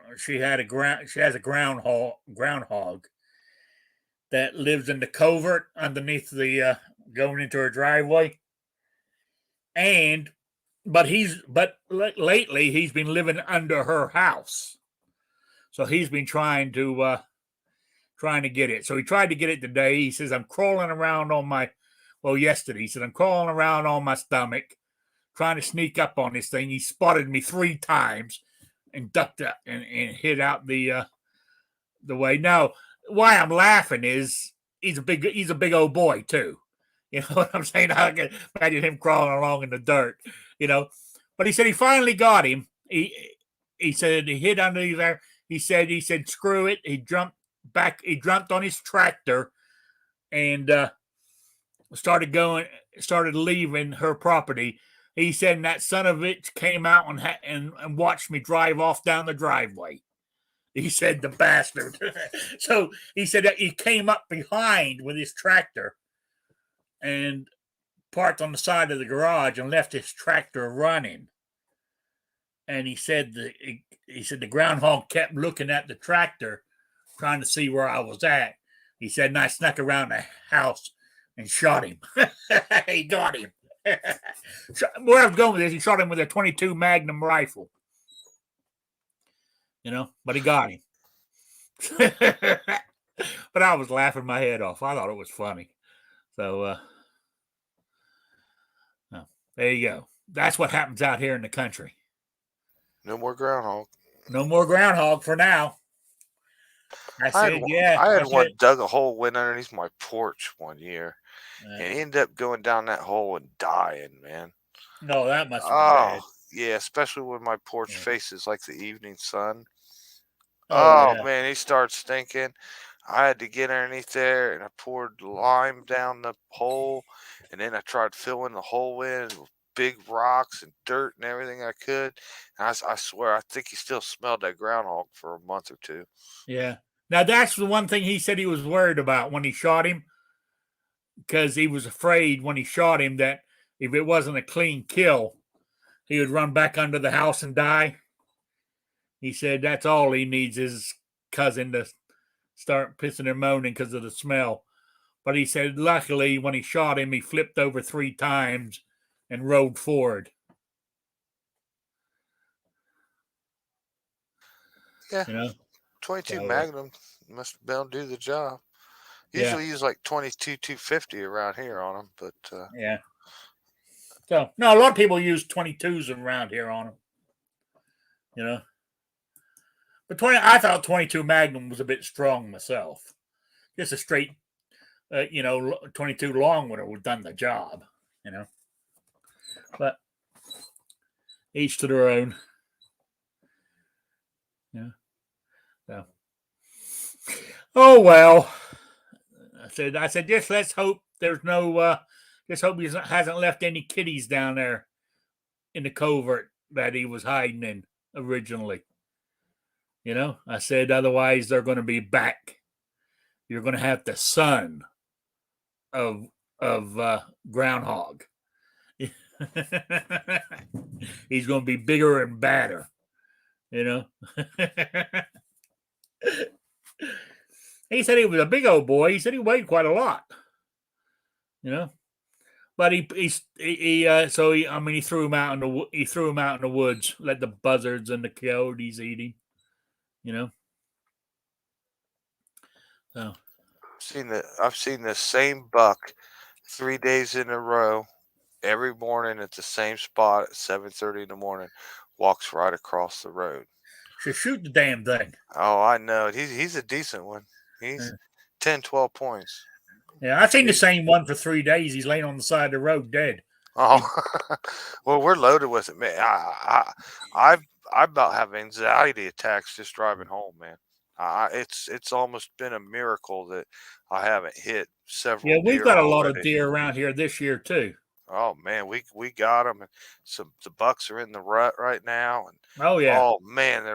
that lives in the covert underneath the going into her driveway. And but lately he's been living under her house. So he's been trying to get it. So he tried to get it today. He says, I'm crawling around on my, yesterday, he said, I'm crawling around on my stomach, trying to sneak up on this thing. He spotted me 3 times and ducked up and hid out the way. Now, why I'm laughing is he's a big old boy too. You know what I'm saying? I can imagine him crawling along in the dirt, But he said he finally got him. He said he hid under there. He said screw it. He jumped back. He jumped on his tractor and started leaving her property. He said, and that son of a bitch came out and watched me drive off down the driveway. He said, the bastard. So he said that he came up behind with his tractor and parked on the side of the garage and left his tractor running. And he said the groundhog kept looking at the tractor, trying to see where I was at. He said, and I snuck around the house and shot him. He got him. Where I was going with this, he shot him with a .22 Magnum rifle. But he got him. But I was laughing my head off. I thought it was funny. So there you go. That's what happens out here in the country. No more groundhog. No more groundhog for now. I had one dug a hole, went underneath my porch one year, and ended up going down that hole and dying, man. No, that must have been bad. Yeah, especially when my porch faces like the evening sun. Yeah. Man, he starts stinking. I had to get underneath there, and I poured lime down the hole, and then I tried filling the hole in with big rocks and dirt and everything I could. And I swear, I think he still smelled that groundhog for a month or 2. Yeah. Now, that's the one thing he said he was worried about when he shot him, because he was afraid when he shot him that if it wasn't a clean kill, he would run back under the house and die. He said that's all he needs is his cousin to start pissing and moaning because of the smell. But he said, luckily, when he shot him, he flipped over 3 times and rolled forward. Yeah. 22 Magnum must be able to do the job. Usually use like 22 250 around here on them, but yeah. So no, a lot of people use 22s around here on them. But I thought 22 Magnum was a bit strong myself. Just a straight, 22 long would have done the job. But each to their own. Yeah. So. Oh well. I said, just let's hope there's no. Just hope he hasn't left any kitties down there in the covert that he was hiding in originally. I said, otherwise they're going to be back. You're going to have the son of groundhog. He's going to be bigger and badder. He said he was a big old boy. He said he weighed quite a lot. But he threw him out in the woods, let the buzzards and the coyotes eat him. So I've seen the same buck 3 days in a row, every morning at the same spot at 7:30 in the morning. Walks right across the road. Should shoot the damn thing. Oh, I know. He's a decent one. He's 10, 12 points. Yeah, I've seen the same one for 3 days. He's laying on the side of the road dead. Oh, well, we're loaded with it, man. I about have anxiety attacks just driving home, man. It's almost been a miracle that I haven't hit several. Yeah, we've got a lot already. of deer around here this year too. Oh man, we got them, and the bucks are in the rut right now. And oh yeah, oh man,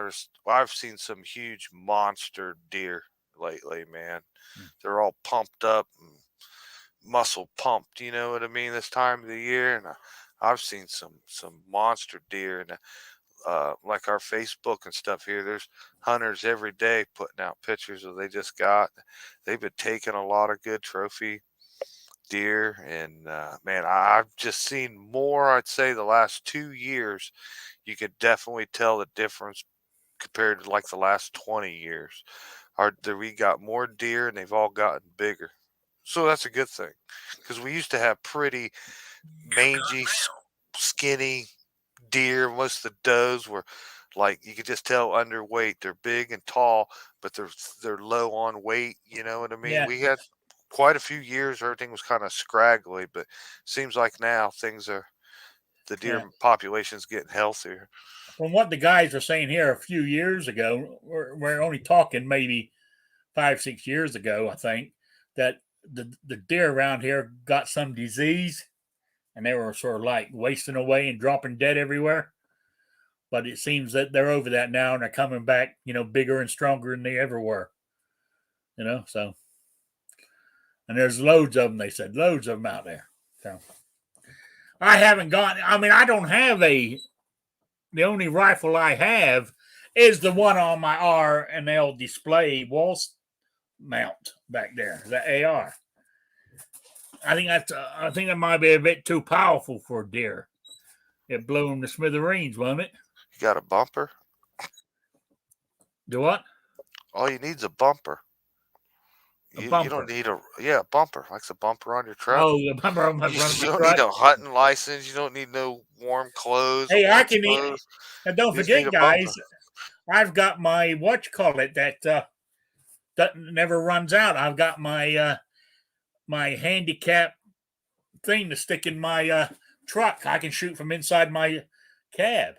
I've seen some huge monster deer lately, man. They're all pumped up, and muscle pumped. You know what I mean? This time of the year, and I've seen some monster deer, and like our Facebook and stuff here, there's hunters every day putting out pictures of they've been taking a lot of good trophy deer. And man, I've just seen more. I'd say the last 2 years, you could definitely tell the difference compared to like the last 20 years. We got more deer and they've all gotten bigger. So that's a good thing, because we used to have pretty mangy, skinny deer. Most of the does were like, you could just tell underweight. They're big and tall, but they're low on weight. You know what I mean? Yeah. We had quite a few years everything was kind of scraggly, but seems like now the deer population's getting healthier. From what the guys were saying here a few years ago, we're only talking maybe 5-6 years ago, I think, that the deer around here got some disease and they were sort of like wasting away and dropping dead everywhere. But it seems that they're over that now and they're coming back, bigger and stronger than they ever were. So, and there's loads of them, they said, loads of them out there. So I haven't gone, I don't have the only rifle I have is the one on my R&L display wall mount back there, the AR. I think that might be a bit too powerful for a deer. It blew him to smithereens, wasn't it? You got a bumper? Do what? All you need is a bumper. A bumper. You don't need a bumper, like the bumper on your truck. Oh, the bumper on my truck. You don't need a hunting license. You don't need no warm clothes. Hey, I can eat. And don't forget, guys, I've got my that never runs out. I've got my my handicap thing to stick in my truck. I can shoot from inside my cab.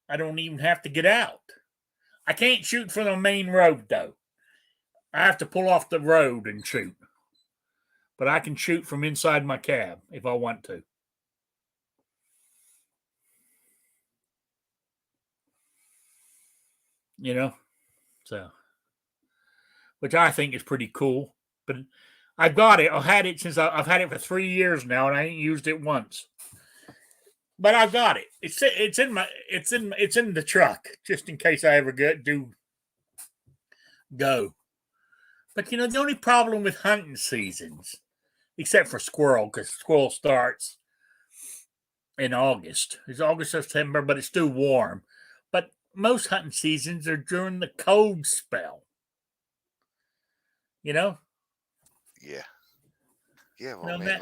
I don't even have to get out. I can't shoot from the main road, though. I have to pull off the road and shoot. But I can shoot from inside my cab if I want to. So, which I think is pretty cool. But I've got it. I've had it I've had it for 3 years now, and I ain't used it once. But I've got it. It's in the truck just in case I ever do go. But the only problem with hunting seasons, except for squirrel, because squirrel starts in August. It's August, September, but it's still warm. But most hunting seasons are during the cold spell. Yeah. Yeah. Well, man,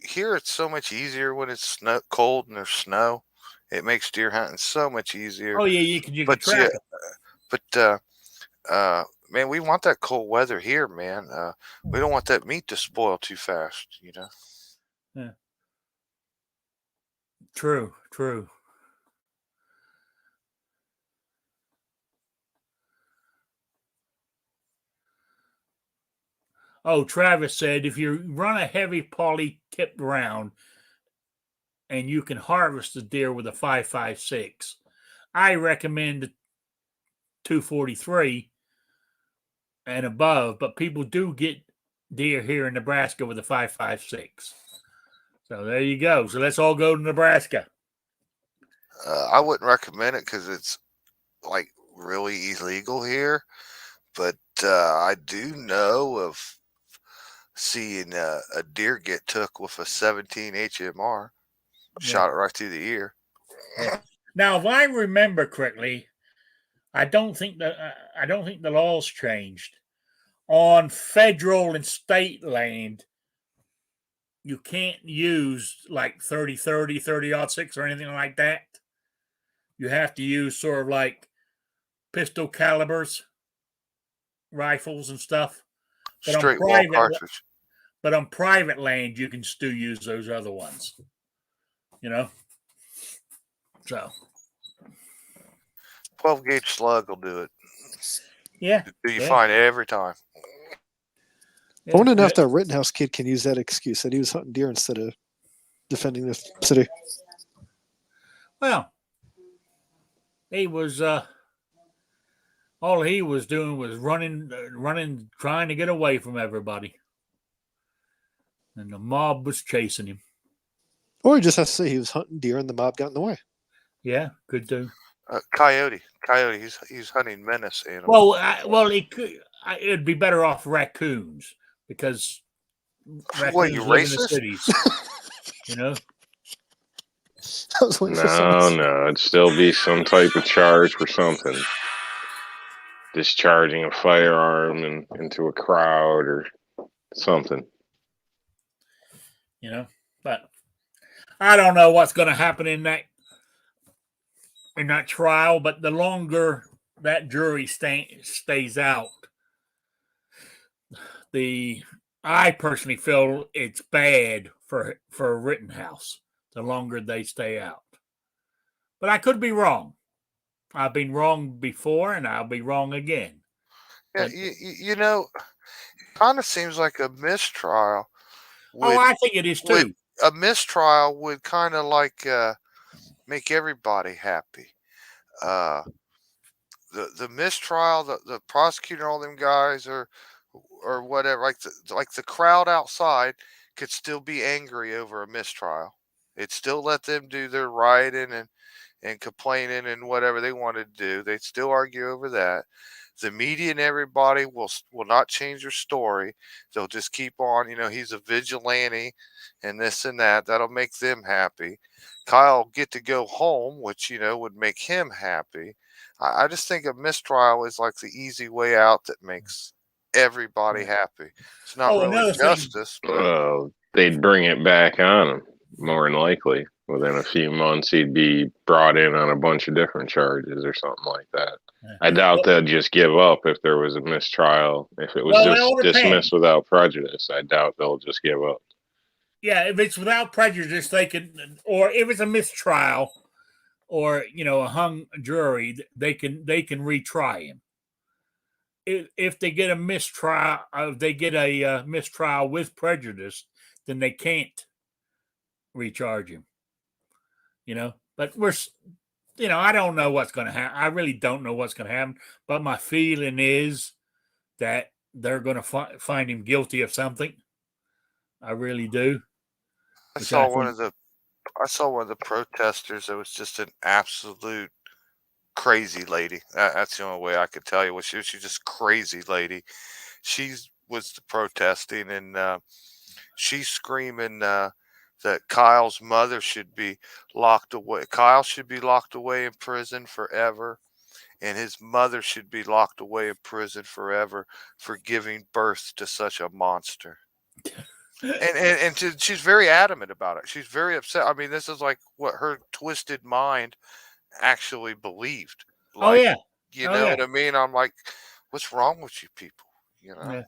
here it's so much easier when it's cold and there's snow. It makes deer hunting so much easier. Oh yeah, you can track it. But man, we want that cold weather here, man. We don't want that meat to spoil too fast, Yeah. True. Oh, Travis said if you run a heavy poly tipped round and you can harvest the deer with a 5.56, I recommend 243 and above, but people do get deer here in Nebraska with a 5.56. So there you go. So let's all go to Nebraska. I wouldn't recommend it because it's like really illegal here, but I do know of seeing a deer get took with a 17 HMR, shot it right through the ear. Yeah. Now, if I remember correctly, I don't think the laws changed on federal and state land. You can't use like 30-30, 30-06 or anything like that. You have to use sort of like pistol calibers, rifles and stuff. But straight wall cartridge. But on private land, you can still use those other ones. So 12 gauge slug will do it. Yeah. Do you find it every time? I want to know if that Rittenhouse kid can use that excuse that he was hunting deer instead of defending the city. Well, he was all he was doing was running, trying to get away from everybody, and the mob was chasing him. Or he just has to say he was hunting deer and the mob got in the way. Yeah, could do. Coyote. He's hunting menace animals. Well, it'd be better off raccoons because What, you raccoons live in the racist? cities. You know. I was waiting for someone No, it'd still be some type of charge for something. Discharging a firearm into a crowd or something. You know, but I don't know what's going to happen in that trial. But the longer that jury stays out, I personally feel it's bad for Rittenhouse. The longer they stay out, but I could be wrong. I've been wrong before, and I'll be wrong again. Yeah, you know, kind of seems like a mistrial. I think it is too. A mistrial would kind of like make everybody happy. The mistrial, the prosecutor, all them guys, or whatever, like the crowd outside could still be angry over a mistrial. It still let them do their rioting and complaining and whatever they wanted to do. They'd still argue over that. The media and everybody will not change their story. They'll just keep on, he's a vigilante and this and that. That'll make them happy. Kyle get to go home, which, would make him happy. I just think a mistrial is like the easy way out that makes everybody happy. It's not really justice. They'd bring it back on him, more than likely. Within a few months, he'd be brought in on a bunch of different charges or something like that. I doubt they'd just give up if there was a mistrial. If it was just dismissed without prejudice, I doubt they'll just give up. Yeah, if it's without prejudice, they can, or if it's a mistrial, or a hung jury, they can retry him. If they get a mistrial, mistrial with prejudice, then they can't recharge him. But I don't know what's going to happen. I really don't know what's going to happen. But my feeling is that they're going to find him guilty of something. I really do. I saw one of the protesters that was just an absolute crazy lady. That's the only way I could tell you. She's just crazy lady. She was protesting, and she's screaming that Kyle's mother should be locked away. Kyle should be locked away in prison forever, and his mother should be locked away in prison forever for giving birth to such a monster. And she's very adamant about it. She's very upset. I mean, this is like what her twisted mind actually believed. Like, what I mean? I'm like, what's wrong with you people? Yeah.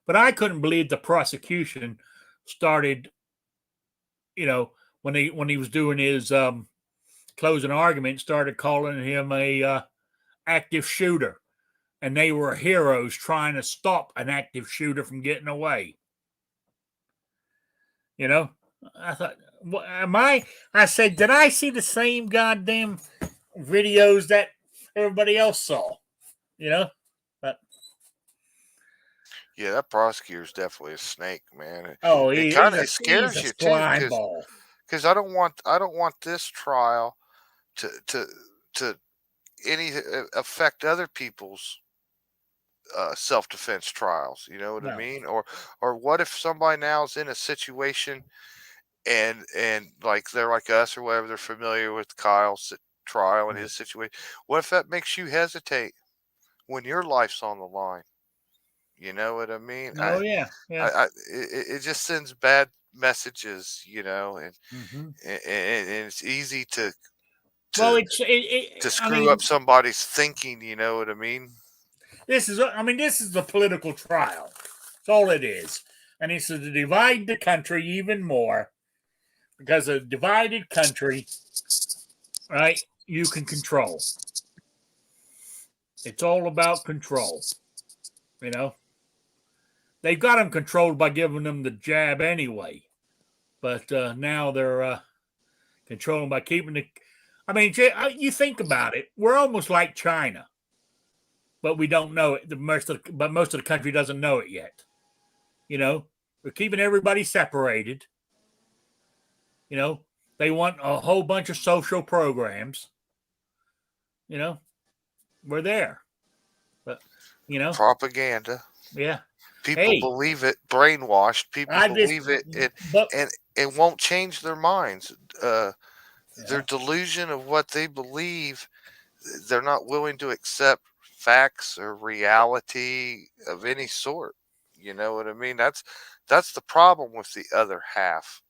But I couldn't believe the prosecution started, when he was doing his closing argument, started calling him a active shooter, and they were heroes trying to stop an active shooter from getting away. I thought, I said, did I see the same goddamn videos that everybody else saw? But yeah, that prosecutor's definitely a snake, man. It kind of scares you too, because I don't want this trial to affect other people's self-defense trials. You know what I mean? Or what if somebody now is in a situation and like they're like us or whatever, they're familiar with Kyle's trial and his situation. What if that makes you hesitate when your life's on the line? You know what I mean? It just sends bad messages, and it's easy to screw up somebody's thinking. You know what I mean? This is a political trial. That's all it is, and it's to divide the country even more, because a divided country, right? You can control. It's all about control. They've got them controlled by giving them the jab anyway, but now they're controlling by keeping the. I mean, you think about it. We're almost like China, but we don't know it. Most of the country doesn't know it yet. We're keeping everybody separated. They want a whole bunch of social programs. You know, we're there. But, you know, propaganda. yeah. People Hey, believe it, brainwashed. People I just, believe it, but and it won't change their minds. Their yeah, delusion of what they believe, they're not willing to accept facts or reality of any sort. You know what I mean? That's the problem with the other half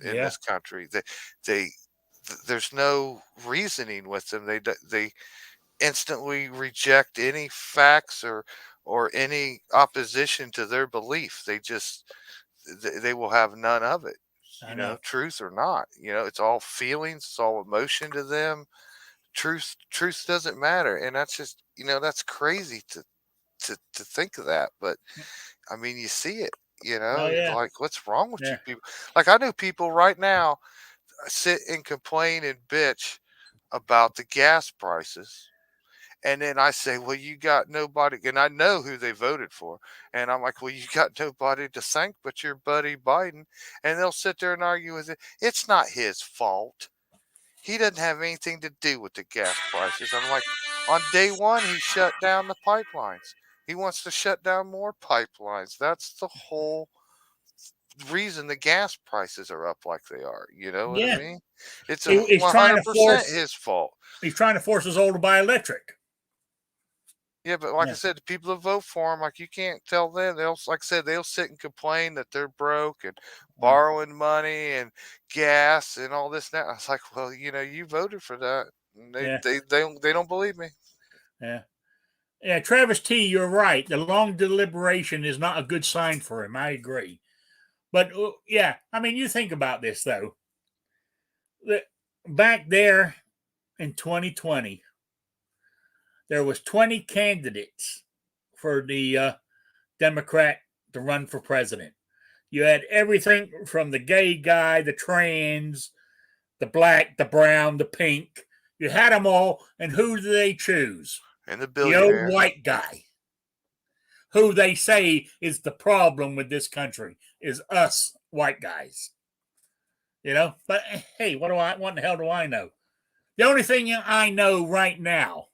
in yeah, this country. They there's no reasoning with them. They instantly reject any facts or any opposition to their belief. They will have none of it. I know. Truth or not. It's all feelings, it's all emotion to them. Truth doesn't matter, and that's just that's crazy to think of that. But I mean, you see it. Oh You're yeah, like, what's wrong with you yeah, people? Like, I know people right now sit and complain and bitch about the gas prices. And then I say, well, you got nobody, and I know who they voted for. And I'm like, well, you got nobody to thank but your buddy Biden. And they'll sit there and argue with it. It's not his fault. He doesn't have anything to do with the gas prices. I'm like, on day one, he shut down the pipelines. He wants to shut down more pipelines. That's the whole reason the gas prices are up like they are. You know what I yeah. mean? It's a He's trying to 100% force. his fault. He's trying to force us all to buy electric. Yeah, but like I Yeah, said, the people that vote for him, like, you can't tell them. Like I said, they'll sit and complain that they're broke and yeah, borrowing money and gas and all this and that. I was like, well, you voted for that. And yeah, they don't believe me. yeah. Yeah, Travis T, you're right. The long deliberation is not a good sign for him. I agree. But yeah, I mean, you think about this though. Back there in 2020, there was 20 candidates for the Democrat to run for president. You had everything from the gay guy, the trans, the black, the brown, the pink. You had them all, and who do they choose? And the The old billionaires. white guy, who they say is the problem with this country, is us white guys. But hey, what in the hell do I know? The only thing I know right now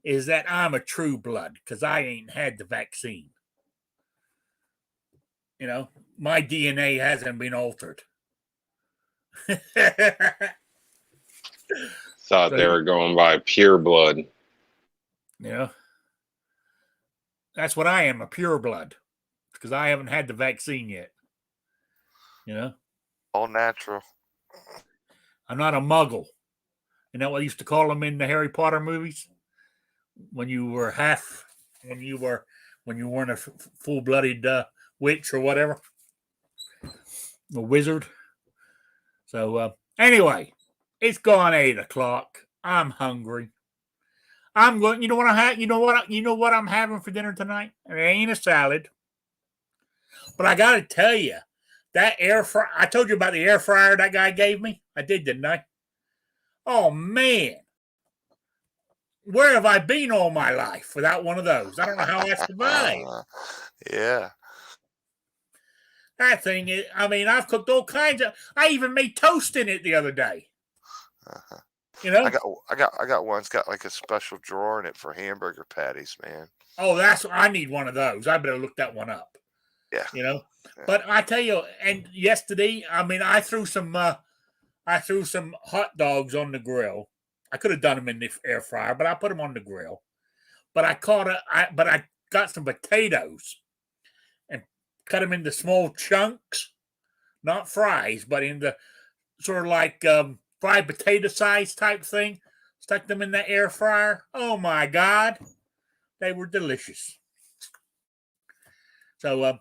is that I'm a true blood because I ain't had the vaccine. My DNA hasn't been altered. Thought So, they were going by pure blood. that's what I am, a pure blood, because I haven't had the vaccine yet. All natural. I'm not a muggle. You know what I used to call them in the Harry Potter movies? When you were when you weren't a full-blooded witch or whatever, a wizard. So anyway, it's gone 8:00. I'm hungry. I'm going. You know what I have? You know what I'm having for dinner tonight? It ain't a salad, but I got to tell you, that air fryer. I told you about the air fryer that guy gave me. I did, didn't I? Oh man, where have I been all my life without one of those? I don't know how I survived. Yeah. That thing is, I mean, I've cooked all kinds of. I even made toast in it the other day. Uh-huh. I got one. It's got like a special drawer in it for hamburger patties, man. Oh, I need one of those. I better look that one up. Yeah. Yeah. But I tell you, and yesterday, I mean, I threw some hot dogs on the grill. I could have done them in the air fryer, but I put them on the grill. But I got some potatoes and cut them into small chunks, not fries, but in the sort of like fried potato size type thing. Stuck them in the air fryer. Oh my God, they were delicious. So,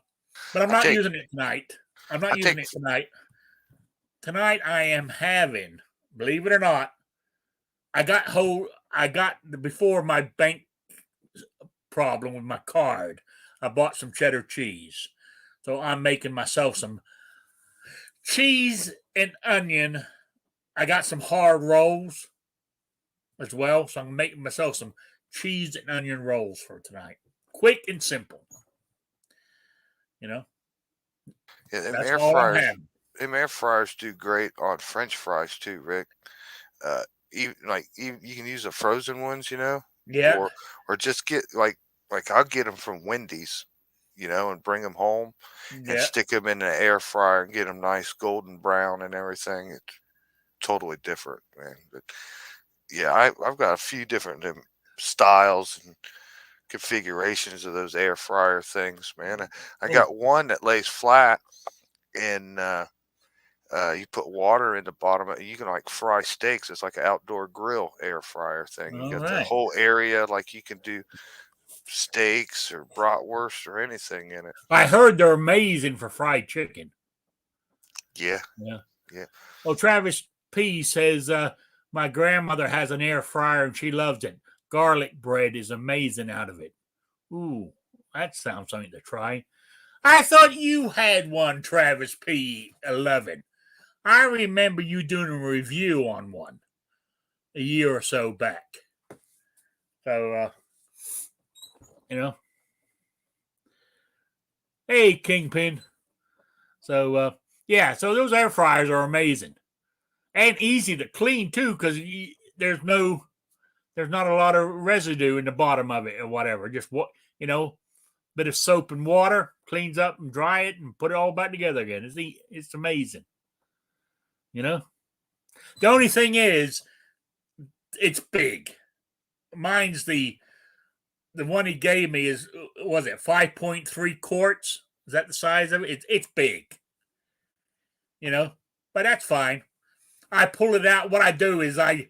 but I'm not using it tonight. I'm not using it tonight. Tonight I am having, believe it or not, before my bank problem with my card, I bought some cheddar cheese. So I'm making myself some cheese and onion. I got some hard rolls as well. So I'm making myself some cheese and onion rolls for tonight. Quick and simple. Yeah, them That's air all I'm fryers. having. them air fryers do great on French fries too, Rick. Even you can use the frozen ones, Yeah. or just get like I'll get them from Wendy's, and bring them home and Yeah. stick them in the air fryer and get them nice golden brown and everything. It's totally different, man. But yeah, I've got a few different styles and configurations of those air fryer things, man. I got one that lays flat and you put water in the bottom of it. You can like fry steaks. It's like an outdoor grill air fryer thing. You got the whole area, like you can do steaks or bratwurst or anything in it. I heard they're amazing for fried chicken. Yeah. Yeah. Well, Travis P says, my grandmother has an air fryer and she loves it. Garlic bread is amazing out of it. Ooh, that sounds something to try. I thought you had one, Travis P11. I remember you doing a review on one a year or so back. So, hey, Kingpin. So, so those air fryers are amazing and easy to clean too, because there's not a lot of residue in the bottom of it or whatever. Just bit of soap and water, cleans up and dry it and put it all back together again. It's amazing. The only thing is, it's big. Mine's the one he gave me was it 5.3 quarts? Is that the size of it? It's big. But that's fine. I pull it out. What I do is I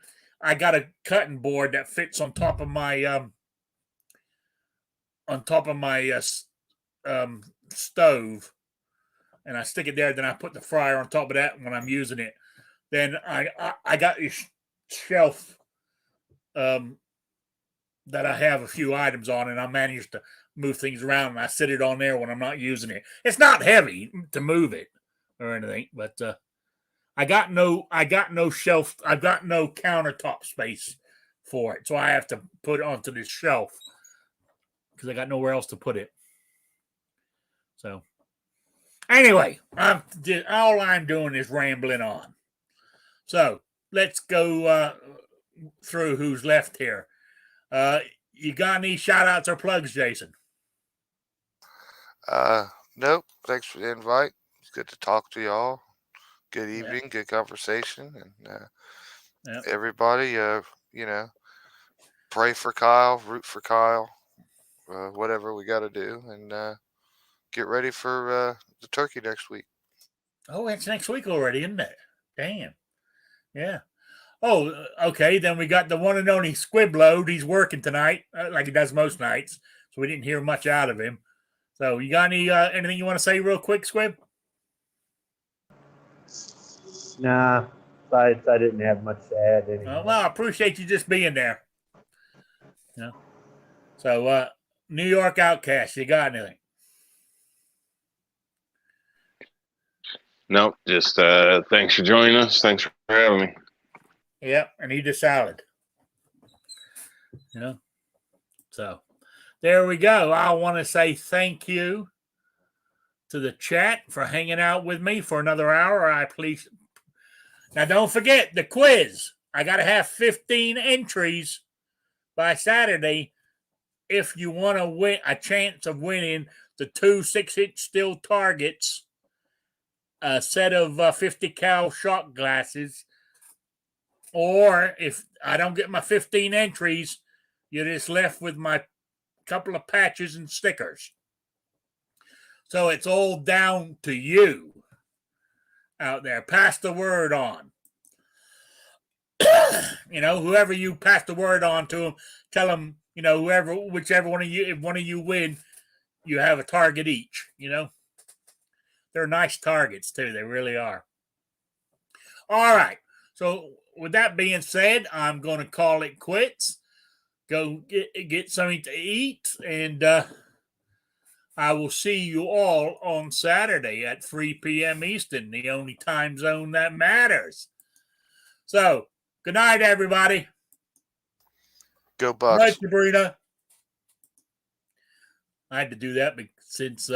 got a cutting board that fits on top of my stove, and I stick it there. Then I put the fryer on top of that when I'm using it. Then I got this shelf that I have a few items on, and I managed to move things around, and I sit it on there when I'm not using it. It's not heavy to move it or anything, but I got no shelf. I've got no countertop space for it, so I have to put it onto this shelf because I got nowhere else to put it. So anyway, all I'm doing is rambling on. So let's go through who's left here. You got any shout outs or plugs, Jason? Nope. Thanks for the invite. It's good to talk to y'all. Good evening, good conversation, and everybody, pray for Kyle, root for Kyle, whatever we got to do, and get ready for the turkey next week. Oh, it's next week already, isn't it? Damn. Yeah. Oh, okay. Then we got the one and only Squibload. He's working tonight, like he does most nights, so we didn't hear much out of him. So, you got anything you want to say real quick, Squib? Nah, I didn't have much to add anymore. Well, I appreciate you just being there. So, New York Outcast, you got anything? Nope. Just thanks for joining us. Thanks for having me. Yep, and eat a salad. So there we go. I want to say thank you to the chat for hanging out with me for another hour. Now don't forget the quiz. I got to have 15 entries by Saturday if you want to win a chance of winning the 2 6-inch steel targets, a set of 50 cal shot glasses, or if I don't get my 15 entries, you're just left with my couple of patches and stickers. So it's all down to you out there. Pass the word on. Whoever you pass the word on to them, tell them, whichever one of you, if one of you win, you have a target each. They're nice targets too. They really are. All right. So with that being said, I'm going to call it quits. Go get something to eat, and I will see you all on Saturday at 3 p.m. Eastern, the only time zone that matters. So, good night, everybody. Go Bucks. Good night, Sabrina. I had to do that since